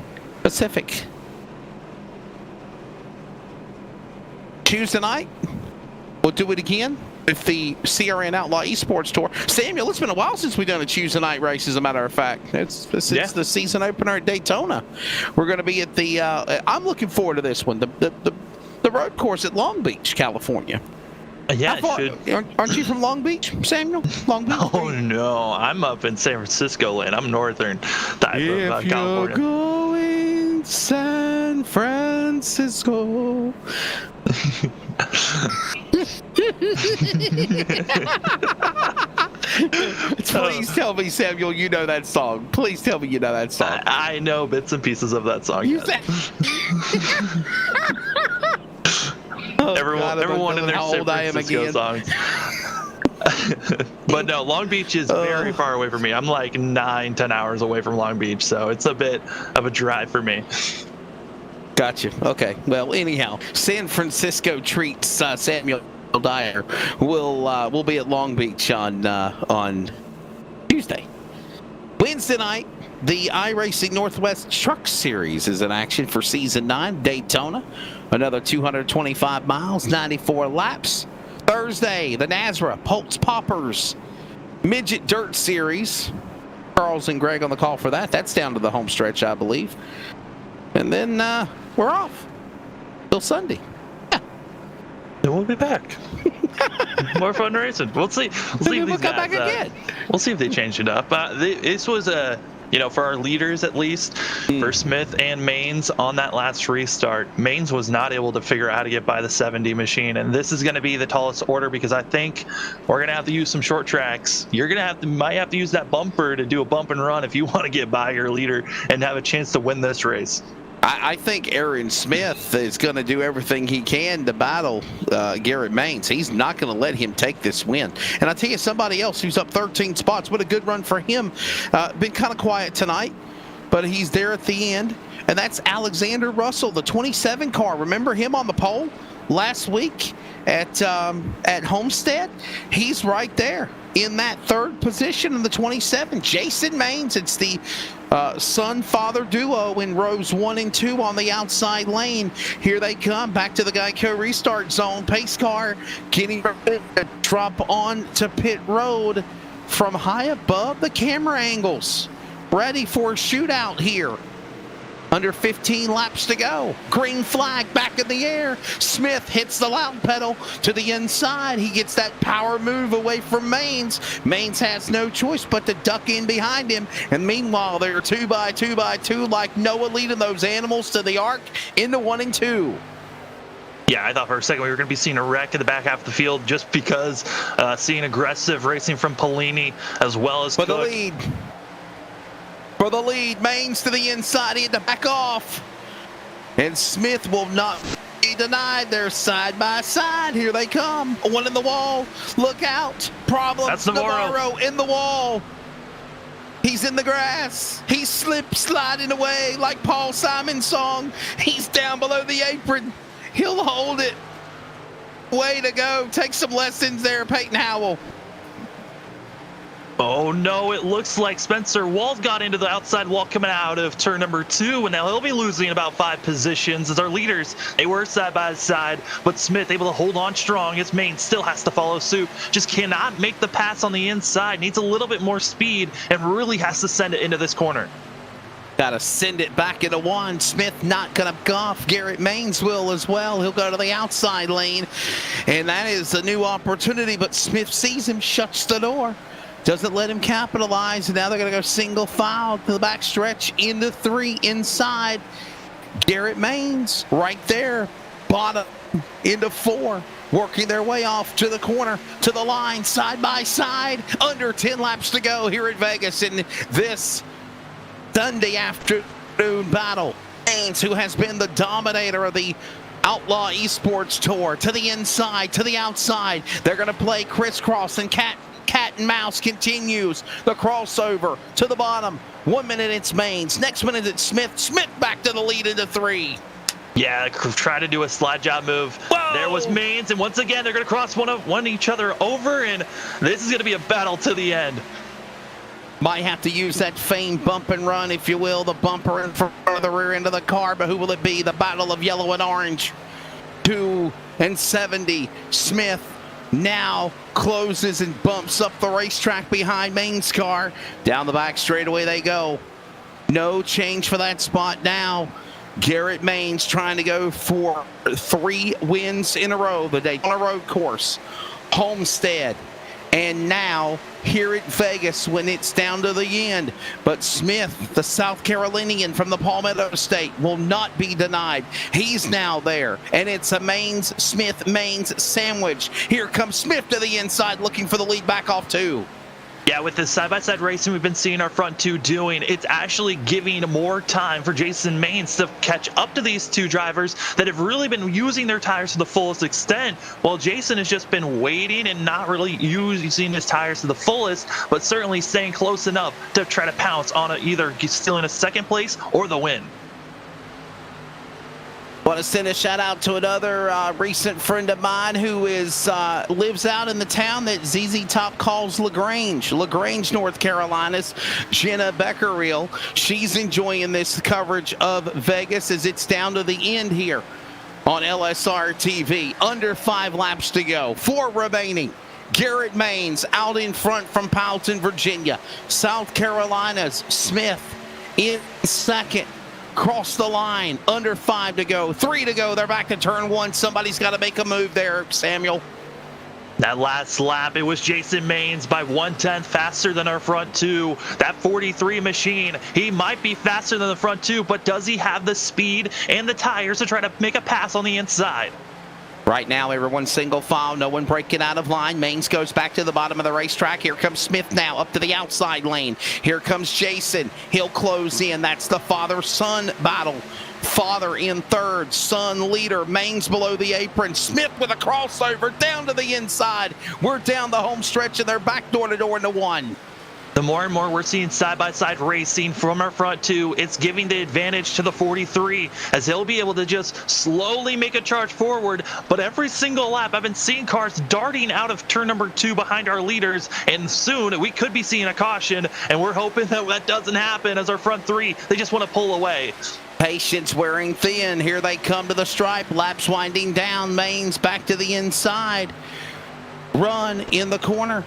Pacific. Tuesday night, we'll do it again with the CRN Outlaw eSports Tour. Samuel, it's been a while since we've done a Tuesday night race, as a matter of fact. It's the season opener at Daytona. We're going to be at the, I'm looking forward to this one, the road course at Long Beach, California. Yeah, it should. Aren't you from Long Beach, Samuel? Long Beach? Oh, no. I'm up in San Francisco land. I'm northern. If you're going San Francisco. Please tell me, Samuel, you know that song. Please tell me you know that song. I know bits and pieces of that song. You yes. God, everyone in their San Francisco songs. But no, Long Beach is very far away from me. I'm like 9-10 hours away from Long Beach, so it's a bit of a drive for me. Gotcha. Okay. Well, anyhow, San Francisco treats Samuel Dyer. We'll be at Long Beach on Tuesday. Wednesday night, the iRacing Northwest Truck Series is in action for Season 9, Daytona. Another 225 miles, 94 laps. Thursday, the NASRA Pulse Poppers Midget Dirt Series. Charles and Greg on the call for that. That's down to the home stretch, I believe. And then we're off till Sunday. Yeah. Then we'll be back. More fun racing. We'll see. We'll come back again. We'll see if they change it up. This was for our leaders at least, for Smith and Maines on that last restart. Maines was not able to figure out how to get by the 70 machine, and this is going to be the tallest order because I think we're going to have to use some short tracks. You're going to might have to use that bumper to do a bump and run if you want to get by your leader and have a chance to win this race. I think Aaron Smith is going to do everything he can to battle Garrett Maines. He's not going to let him take this win. And I'll tell you, somebody else who's up 13 spots, what a good run for him. Been kind of quiet tonight, but he's there at the end. And that's Alexander Russell, the 27 car. Remember him on the pole last week at Homestead? He's right there in that third position in the 27. Jason Maines, it's the son-father duo in rows 1 and 2 on the outside lane. Here they come back to the Geico restart zone. Pace car getting ready to drop on to pit road from high above the camera angles. Ready for a shootout here. Under 15 laps to go. Green flag back in the air. Smith hits the loud pedal to the inside. He gets that power move away from Maines. Maines has no choice but to duck in behind him. And meanwhile, they're 2 by 2 by 2 like Noah leading those animals to the arc into 1 and 2. Yeah, I thought for a second we were going to be seeing a wreck in the back half of the field just because seeing aggressive racing from Polini as well as for the lead. For the lead, Maines to the inside, he had to back off. And Smith will not be denied. They're side by side. Here they come. One in the wall. Look out. Problem. That's Navarro in the wall. He's in the grass. He's sliding away like Paul Simon's song. He's down below the apron. He'll hold it. Way to go. Take some lessons there, Peyton Howell. Oh no, it looks like Spencer Walls got into the outside wall coming out of turn number 2, and now he'll be losing about 5 positions as our leaders, they were side by side, but Smith able to hold on strong as Maines still has to follow suit. Just cannot make the pass on the inside, needs a little bit more speed, and really has to send it into this corner. Got to send it back into 1. Smith not going to golf. Garrett Maines will as well. He'll go to the outside lane, and that is a new opportunity, but Smith sees him, shuts the door. Doesn't let him capitalize, and now they're going to go single file to the back stretch into 3 inside. Garrett Maines right there, bottom into 4, working their way off to the corner, to the line, side by side. Under 10 laps to go here at Vegas in this Sunday afternoon battle. Maines, who has been the dominator of the Outlaw eSports Tour, to the inside, to the outside. They're going to play crisscross and cat and mouse continues. The crossover to the bottom. 1 minute it's Maines. Next minute it's Smith. Smith back to the lead into 3. Yeah, try to do a slide job move. Whoa! There was Maines, and once again they're going to cross one each other over, and this is going to be a battle to the end. Might have to use that famed bump and run, if you will. The bumper in front of the rear end of the car, but who will it be? The battle of yellow and orange. 2 and 70. Smith now closes and bumps up the racetrack behind Maines' car. Down the back straightaway they go. No change for that spot now. Garrett Maines trying to go for 3 wins in a row. The Daytona Road Course, Homestead, And now here at Vegas when it's down to the end. But Smith, the South Carolinian from the Palmetto State, will not be denied. He's now there. And it's a Smith-Maines sandwich. Here comes Smith to the inside looking for the lead back off two. Yeah, with this side-by-side racing we've been seeing our front two doing, it's actually giving more time for Jason Maines to catch up to these two drivers that have really been using their tires to the fullest extent, while Jason has just been waiting and not really using his tires to the fullest, but certainly staying close enough to try to pounce on either stealing a second place or the win. Want to send a shout out to another recent friend of mine who is lives out in the town that ZZ Top calls LaGrange, North Carolina's Jenna Beckerreel. She's enjoying this coverage of Vegas as it's down to the end here on LSRTV. Under 5 laps to go, 4 remaining. Garrett Maines out in front from Powelton, Virginia. South Carolina's Smith in second. Cross the line, under 5 to go, 3 to go. They're back to turn 1. Somebody's got to make a move there, Samuel. That last lap, it was Jason Maines by 1/10 faster than our front two. That 43 machine, he might be faster than the front two, but does he have the speed and the tires to try to make a pass on the inside? Right now, everyone's single file, no one breaking out of line. Maines goes back to the bottom of the racetrack. Here comes Smith now up to the outside lane. Here comes Jason. He'll close in. That's the father-son battle. Father in third, son leader. Maines below the apron. Smith with a crossover down to the inside. We're down the home stretch and they're back door to door into 1. The more and more we're seeing side-by-side racing from our front two, it's giving the advantage to the 43 as he'll be able to just slowly make a charge forward. But every single lap, I've been seeing cars darting out of turn number 2 behind our leaders, and soon we could be seeing a caution, and we're hoping that that doesn't happen as our front 3, they just want to pull away. Patience wearing thin. Here they come to the stripe. Laps winding down. Maines back to the inside. Run in the corner.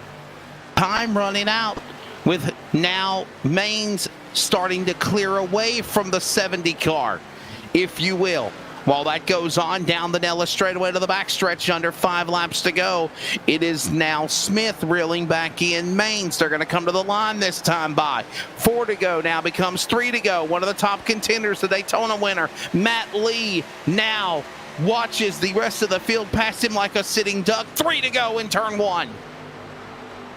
Time running out. With now Maines starting to clear away from the 70 car, if you will. While that goes on, down the Nellis straightaway to the backstretch, under 5 laps to go. It is now Smith reeling back in. Maines, they're going to come to the line this time by. 4 to go now becomes 3 to go. One of the top contenders, the Daytona winner, Matt Lee, now watches the rest of the field pass him like a sitting duck. 3 to go in turn 1.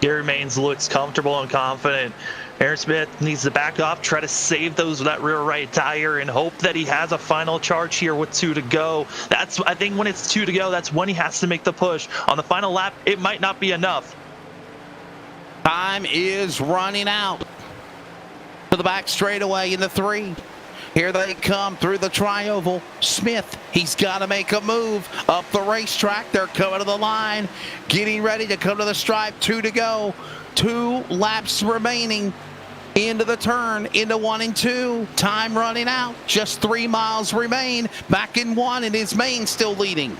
Garrett Maines looks comfortable and confident. Aaron Smith needs to back off, try to save that rear right tire, and hope that he has a final charge here with 2 to go. I think when it's 2 to go, that's when he has to make the push. On the final lap, it might not be enough. Time is running out. To the back straightaway into 3. Here they come through the tri-oval. Smith, he's got to make a move up the racetrack. They're coming to the line, getting ready to come to the stripe. 2 to go. 2 laps remaining into the turn, into 1 and 2. Time running out. Just 3 miles remain. Back in 1, and is Maines still leading?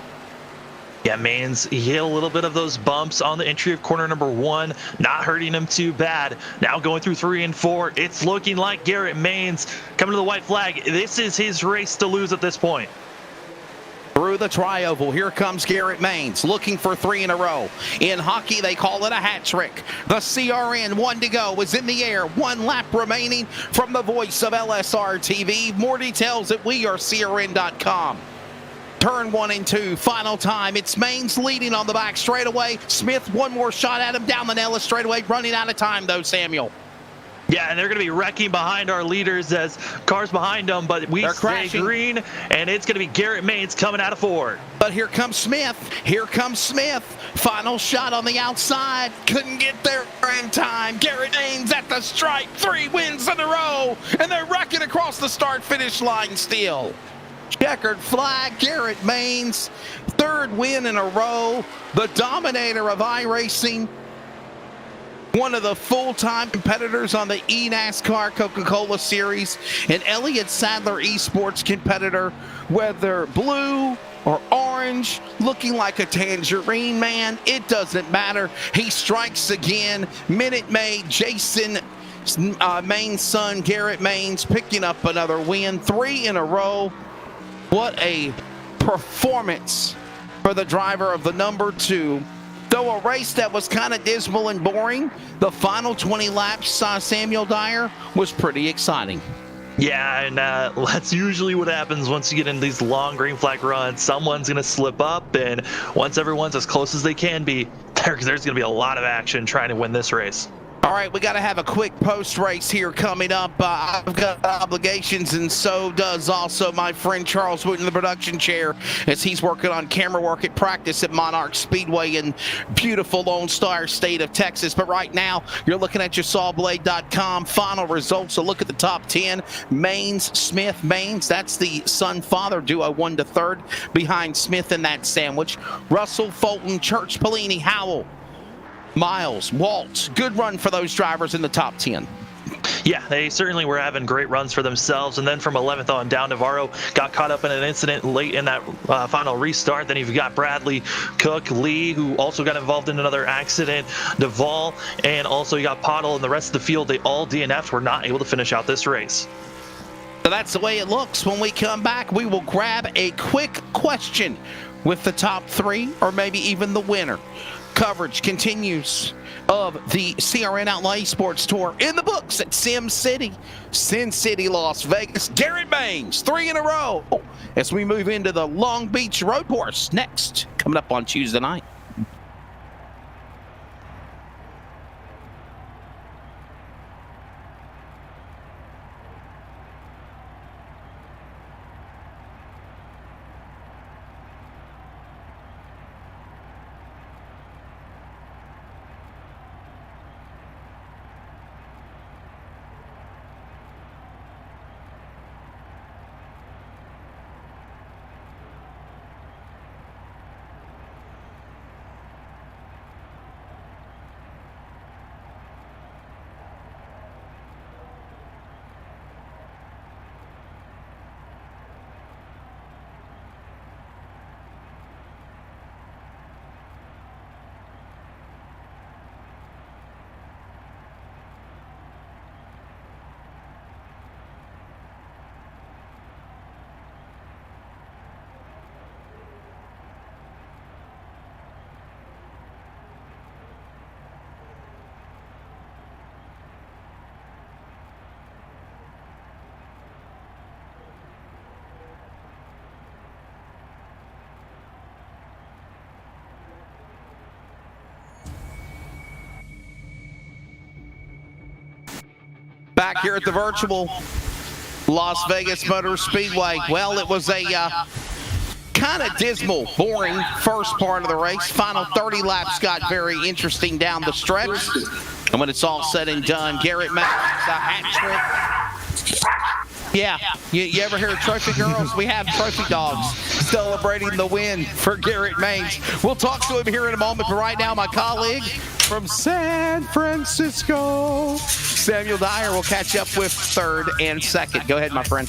Yeah, Maines, he hit a little bit of those bumps on the entry of corner number 1, not hurting him too bad. Now going through 3 and 4, it's looking like Garrett Maines coming to the white flag. This is his race to lose at this point. Through the tri-oval, here comes Garrett Maines, looking for 3 in a row. In hockey, they call it a hat trick. The CRN 1 to go is in the air. 1 lap remaining from the voice of LSRTV. More details at wearecrn.com. Turn 1 and 2, final time. It's Maines leading on the back straightaway. Smith, one more shot at him down the Nellis straightaway. Running out of time, though, Samuel. Yeah, and they're going to be wrecking behind our leaders as cars behind them, but we stay green, and it's going to be Garrett Maines coming out of 4. But here comes Smith. Here comes Smith. Final shot on the outside. Couldn't get there in time. Garrett Maines at the stripe. 3 wins in a row, and they're wrecking across the start-finish line still. Checkered flag, Garrett Maines, 3rd win in a row. The dominator of iRacing. One of the full-time competitors on the eNASCAR Coca-Cola Series. And Elliott Sadler eSports competitor, whether blue or orange, looking like a tangerine man, it doesn't matter. He strikes again. Minute Maid, Jason Maines' son, Garrett Maines, picking up another win. 3 in a row. What a performance for the driver of the number 2 So a race that was kind of dismal and boring, the final 20 laps, Samuel Dyer, was pretty exciting. Yeah, and that's usually what happens once you get into these long green flag runs. Someone's going to slip up, and once everyone's as close as they can be, there's going to be a lot of action trying to win this race. All right, we got to have a quick post-race here coming up. I've got obligations, and so does also my friend Charles Wood in the production chair as he's working on camera work at practice at Monarch Speedway in beautiful Lone Star State of Texas. But right now, you're looking at your sawblade.com final results. So look at the top 10. Maines, Smith, Maines. That's the son-father duo, 1 to 3rd behind Smith in that sandwich. Russell, Fulton, Church, Pellini, Howell, Miles, Waltz. Good run for those drivers in the top 10. Yeah, they certainly were having great runs for themselves. And then from 11th on down, Navarro got caught up in an incident late in that final restart. Then you've got Bradley, Cook, Lee, who also got involved in another accident, Duvall, and also you got Pottle and the rest of the field. They all DNF'd, were not able to finish out this race. So that's the way it looks. When we come back, we will grab a quick question with the top 3 or maybe even the winner. Coverage continues of the CRN Outlaw eSports Tour in the books at Sim City, Sin City, Las Vegas. Garrett Maines, 3 in a row as we move into the Long Beach Road Course next, coming up on Tuesday night. Back here at the virtual Las Vegas Motor Speedway. Well, it was a kind of dismal, boring first part of the race. Final 30 laps got very interesting down the stretch. And when it's all said and done, Garrett Maines, a hat trick. Yeah, you ever hear of trophy girls? We have trophy dogs celebrating the win for Garrett Maines. We'll talk to him here in a moment, but right now my colleague from San Francisco, Samuel Dyer, will catch up with 3rd and 2nd. Go ahead, my friend.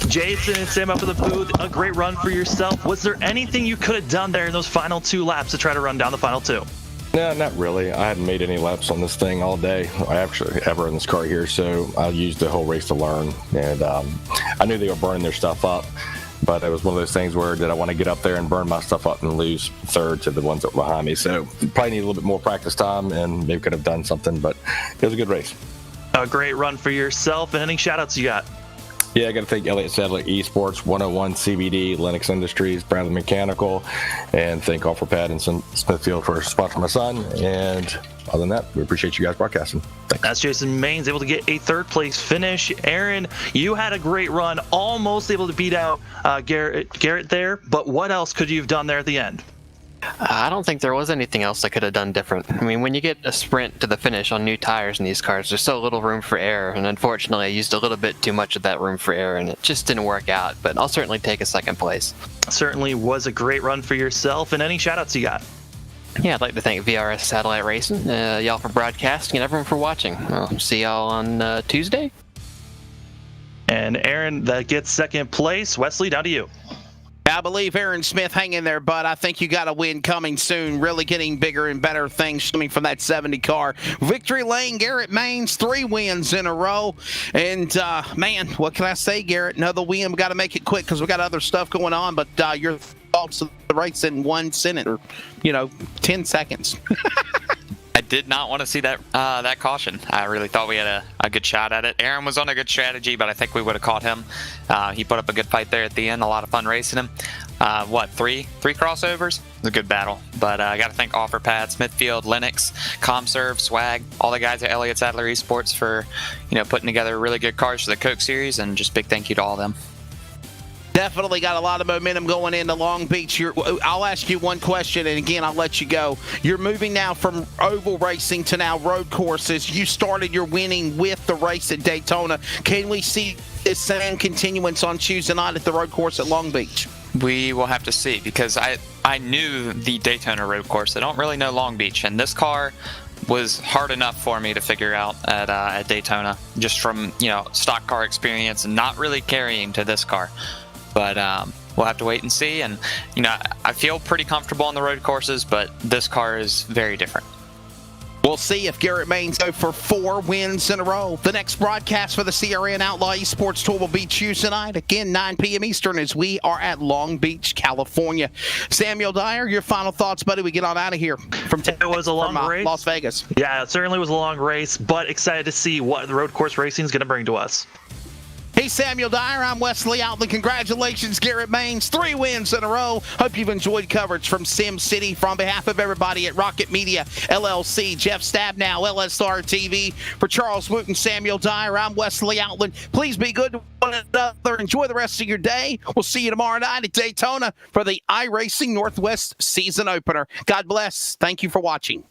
Jason and Sam up in the booth, a great run for yourself. Was there anything you could have done there in those final 2 laps to try to run down the final 2? No, not really. I hadn't made any laps on this thing all day, actually, ever in this car here, so I used the whole race to learn. And I knew they were burning their stuff up, but it was one of those things where did I want to get up there and burn my stuff up and lose 3rd to the ones that were behind me. So probably need a little bit more practice time and maybe could have done something, but it was a good race. A great run for yourself. And any shout outs you got? Yeah, I got to thank Elliott Sadler, eSports, 101 CBD, Lennox Industries, Bradley Mechanical, and thank All for Pattinson Smithfield for sponsoring my son. And other than that, we appreciate you guys broadcasting. Thanks. That's Jason Maines, able to get a 3rd place finish. Aaron, you had a great run, almost able to beat out Garrett there, but what else could you have done there at the end? I don't think there was anything else I could have done different. I mean, when you get a sprint to the finish on new tires in these cars, there's so little room for error, and unfortunately I used a little bit too much of that room for error, and it just didn't work out, but I'll certainly take a 2nd place. Certainly was a great run for yourself, and any shout-outs you got? Yeah, I'd like to thank VRS Satellite Racing, y'all for broadcasting, and everyone for watching. I'll see y'all on Tuesday. And Aaron, that gets 2nd place. Wesley, down to you. I believe Aaron Smith, hang in there, bud. I think you got a win coming soon. Really getting bigger and better things coming from that 70 car. Victory Lane, Garrett Maines, 3 wins in a row. And, man, what can I say, Garrett? Another win. We got to make it quick because we got other stuff going on. But your thoughts of the race in 1 sentence or 10 seconds. I did not want to see that that caution. I really thought we had a good shot at it. Aaron was on a good strategy, but I think we would have caught him. He put up a good fight there at the end. A lot of fun racing him. Three crossovers? It was a good battle. But I got to thank OfferPad, Smithfield, Linux, ComServe, Swag, all the guys at Elliott Sadler Esports for putting together really good cars for the Coke Series, and just big thank you to all of them. Definitely got a lot of momentum going into Long Beach. I'll ask you one question, and again, I'll let you go. You're moving now from oval racing to now road courses. You started your winning with the race at Daytona. Can we see the same continuance on Tuesday night at the road course at Long Beach? We will have to see, because I knew the Daytona road course. I don't really know Long Beach, and this car was hard enough for me to figure out at Daytona, just from stock car experience and not really carrying to this car. But we'll have to wait and see. And, I feel pretty comfortable on the road courses, but this car is very different. We'll see if Garrett Maines go for 4 wins in a row. The next broadcast for the CRN Outlaw Esports Tour will be Tuesday night, again, 9 p.m. Eastern, as we are at Long Beach, California. Samuel Dyer, your final thoughts, buddy? We get on out of here from It was a long race. Las Vegas. Yeah, it certainly was a long race, but excited to see what the road course racing is going to bring to us. He's Samuel Dyer. I'm Wesley Outland. Congratulations, Garrett Maines. 3 wins in a row. Hope you've enjoyed coverage from Sim City. On behalf of everybody at Rocket Media, LLC, Jeff Stabnow, LSRTV, for Charles Wooten, Samuel Dyer, I'm Wesley Outland. Please be good to one another. Enjoy the rest of your day. We'll see you tomorrow night at Daytona for the iRacing Northwest season opener. God bless. Thank you for watching.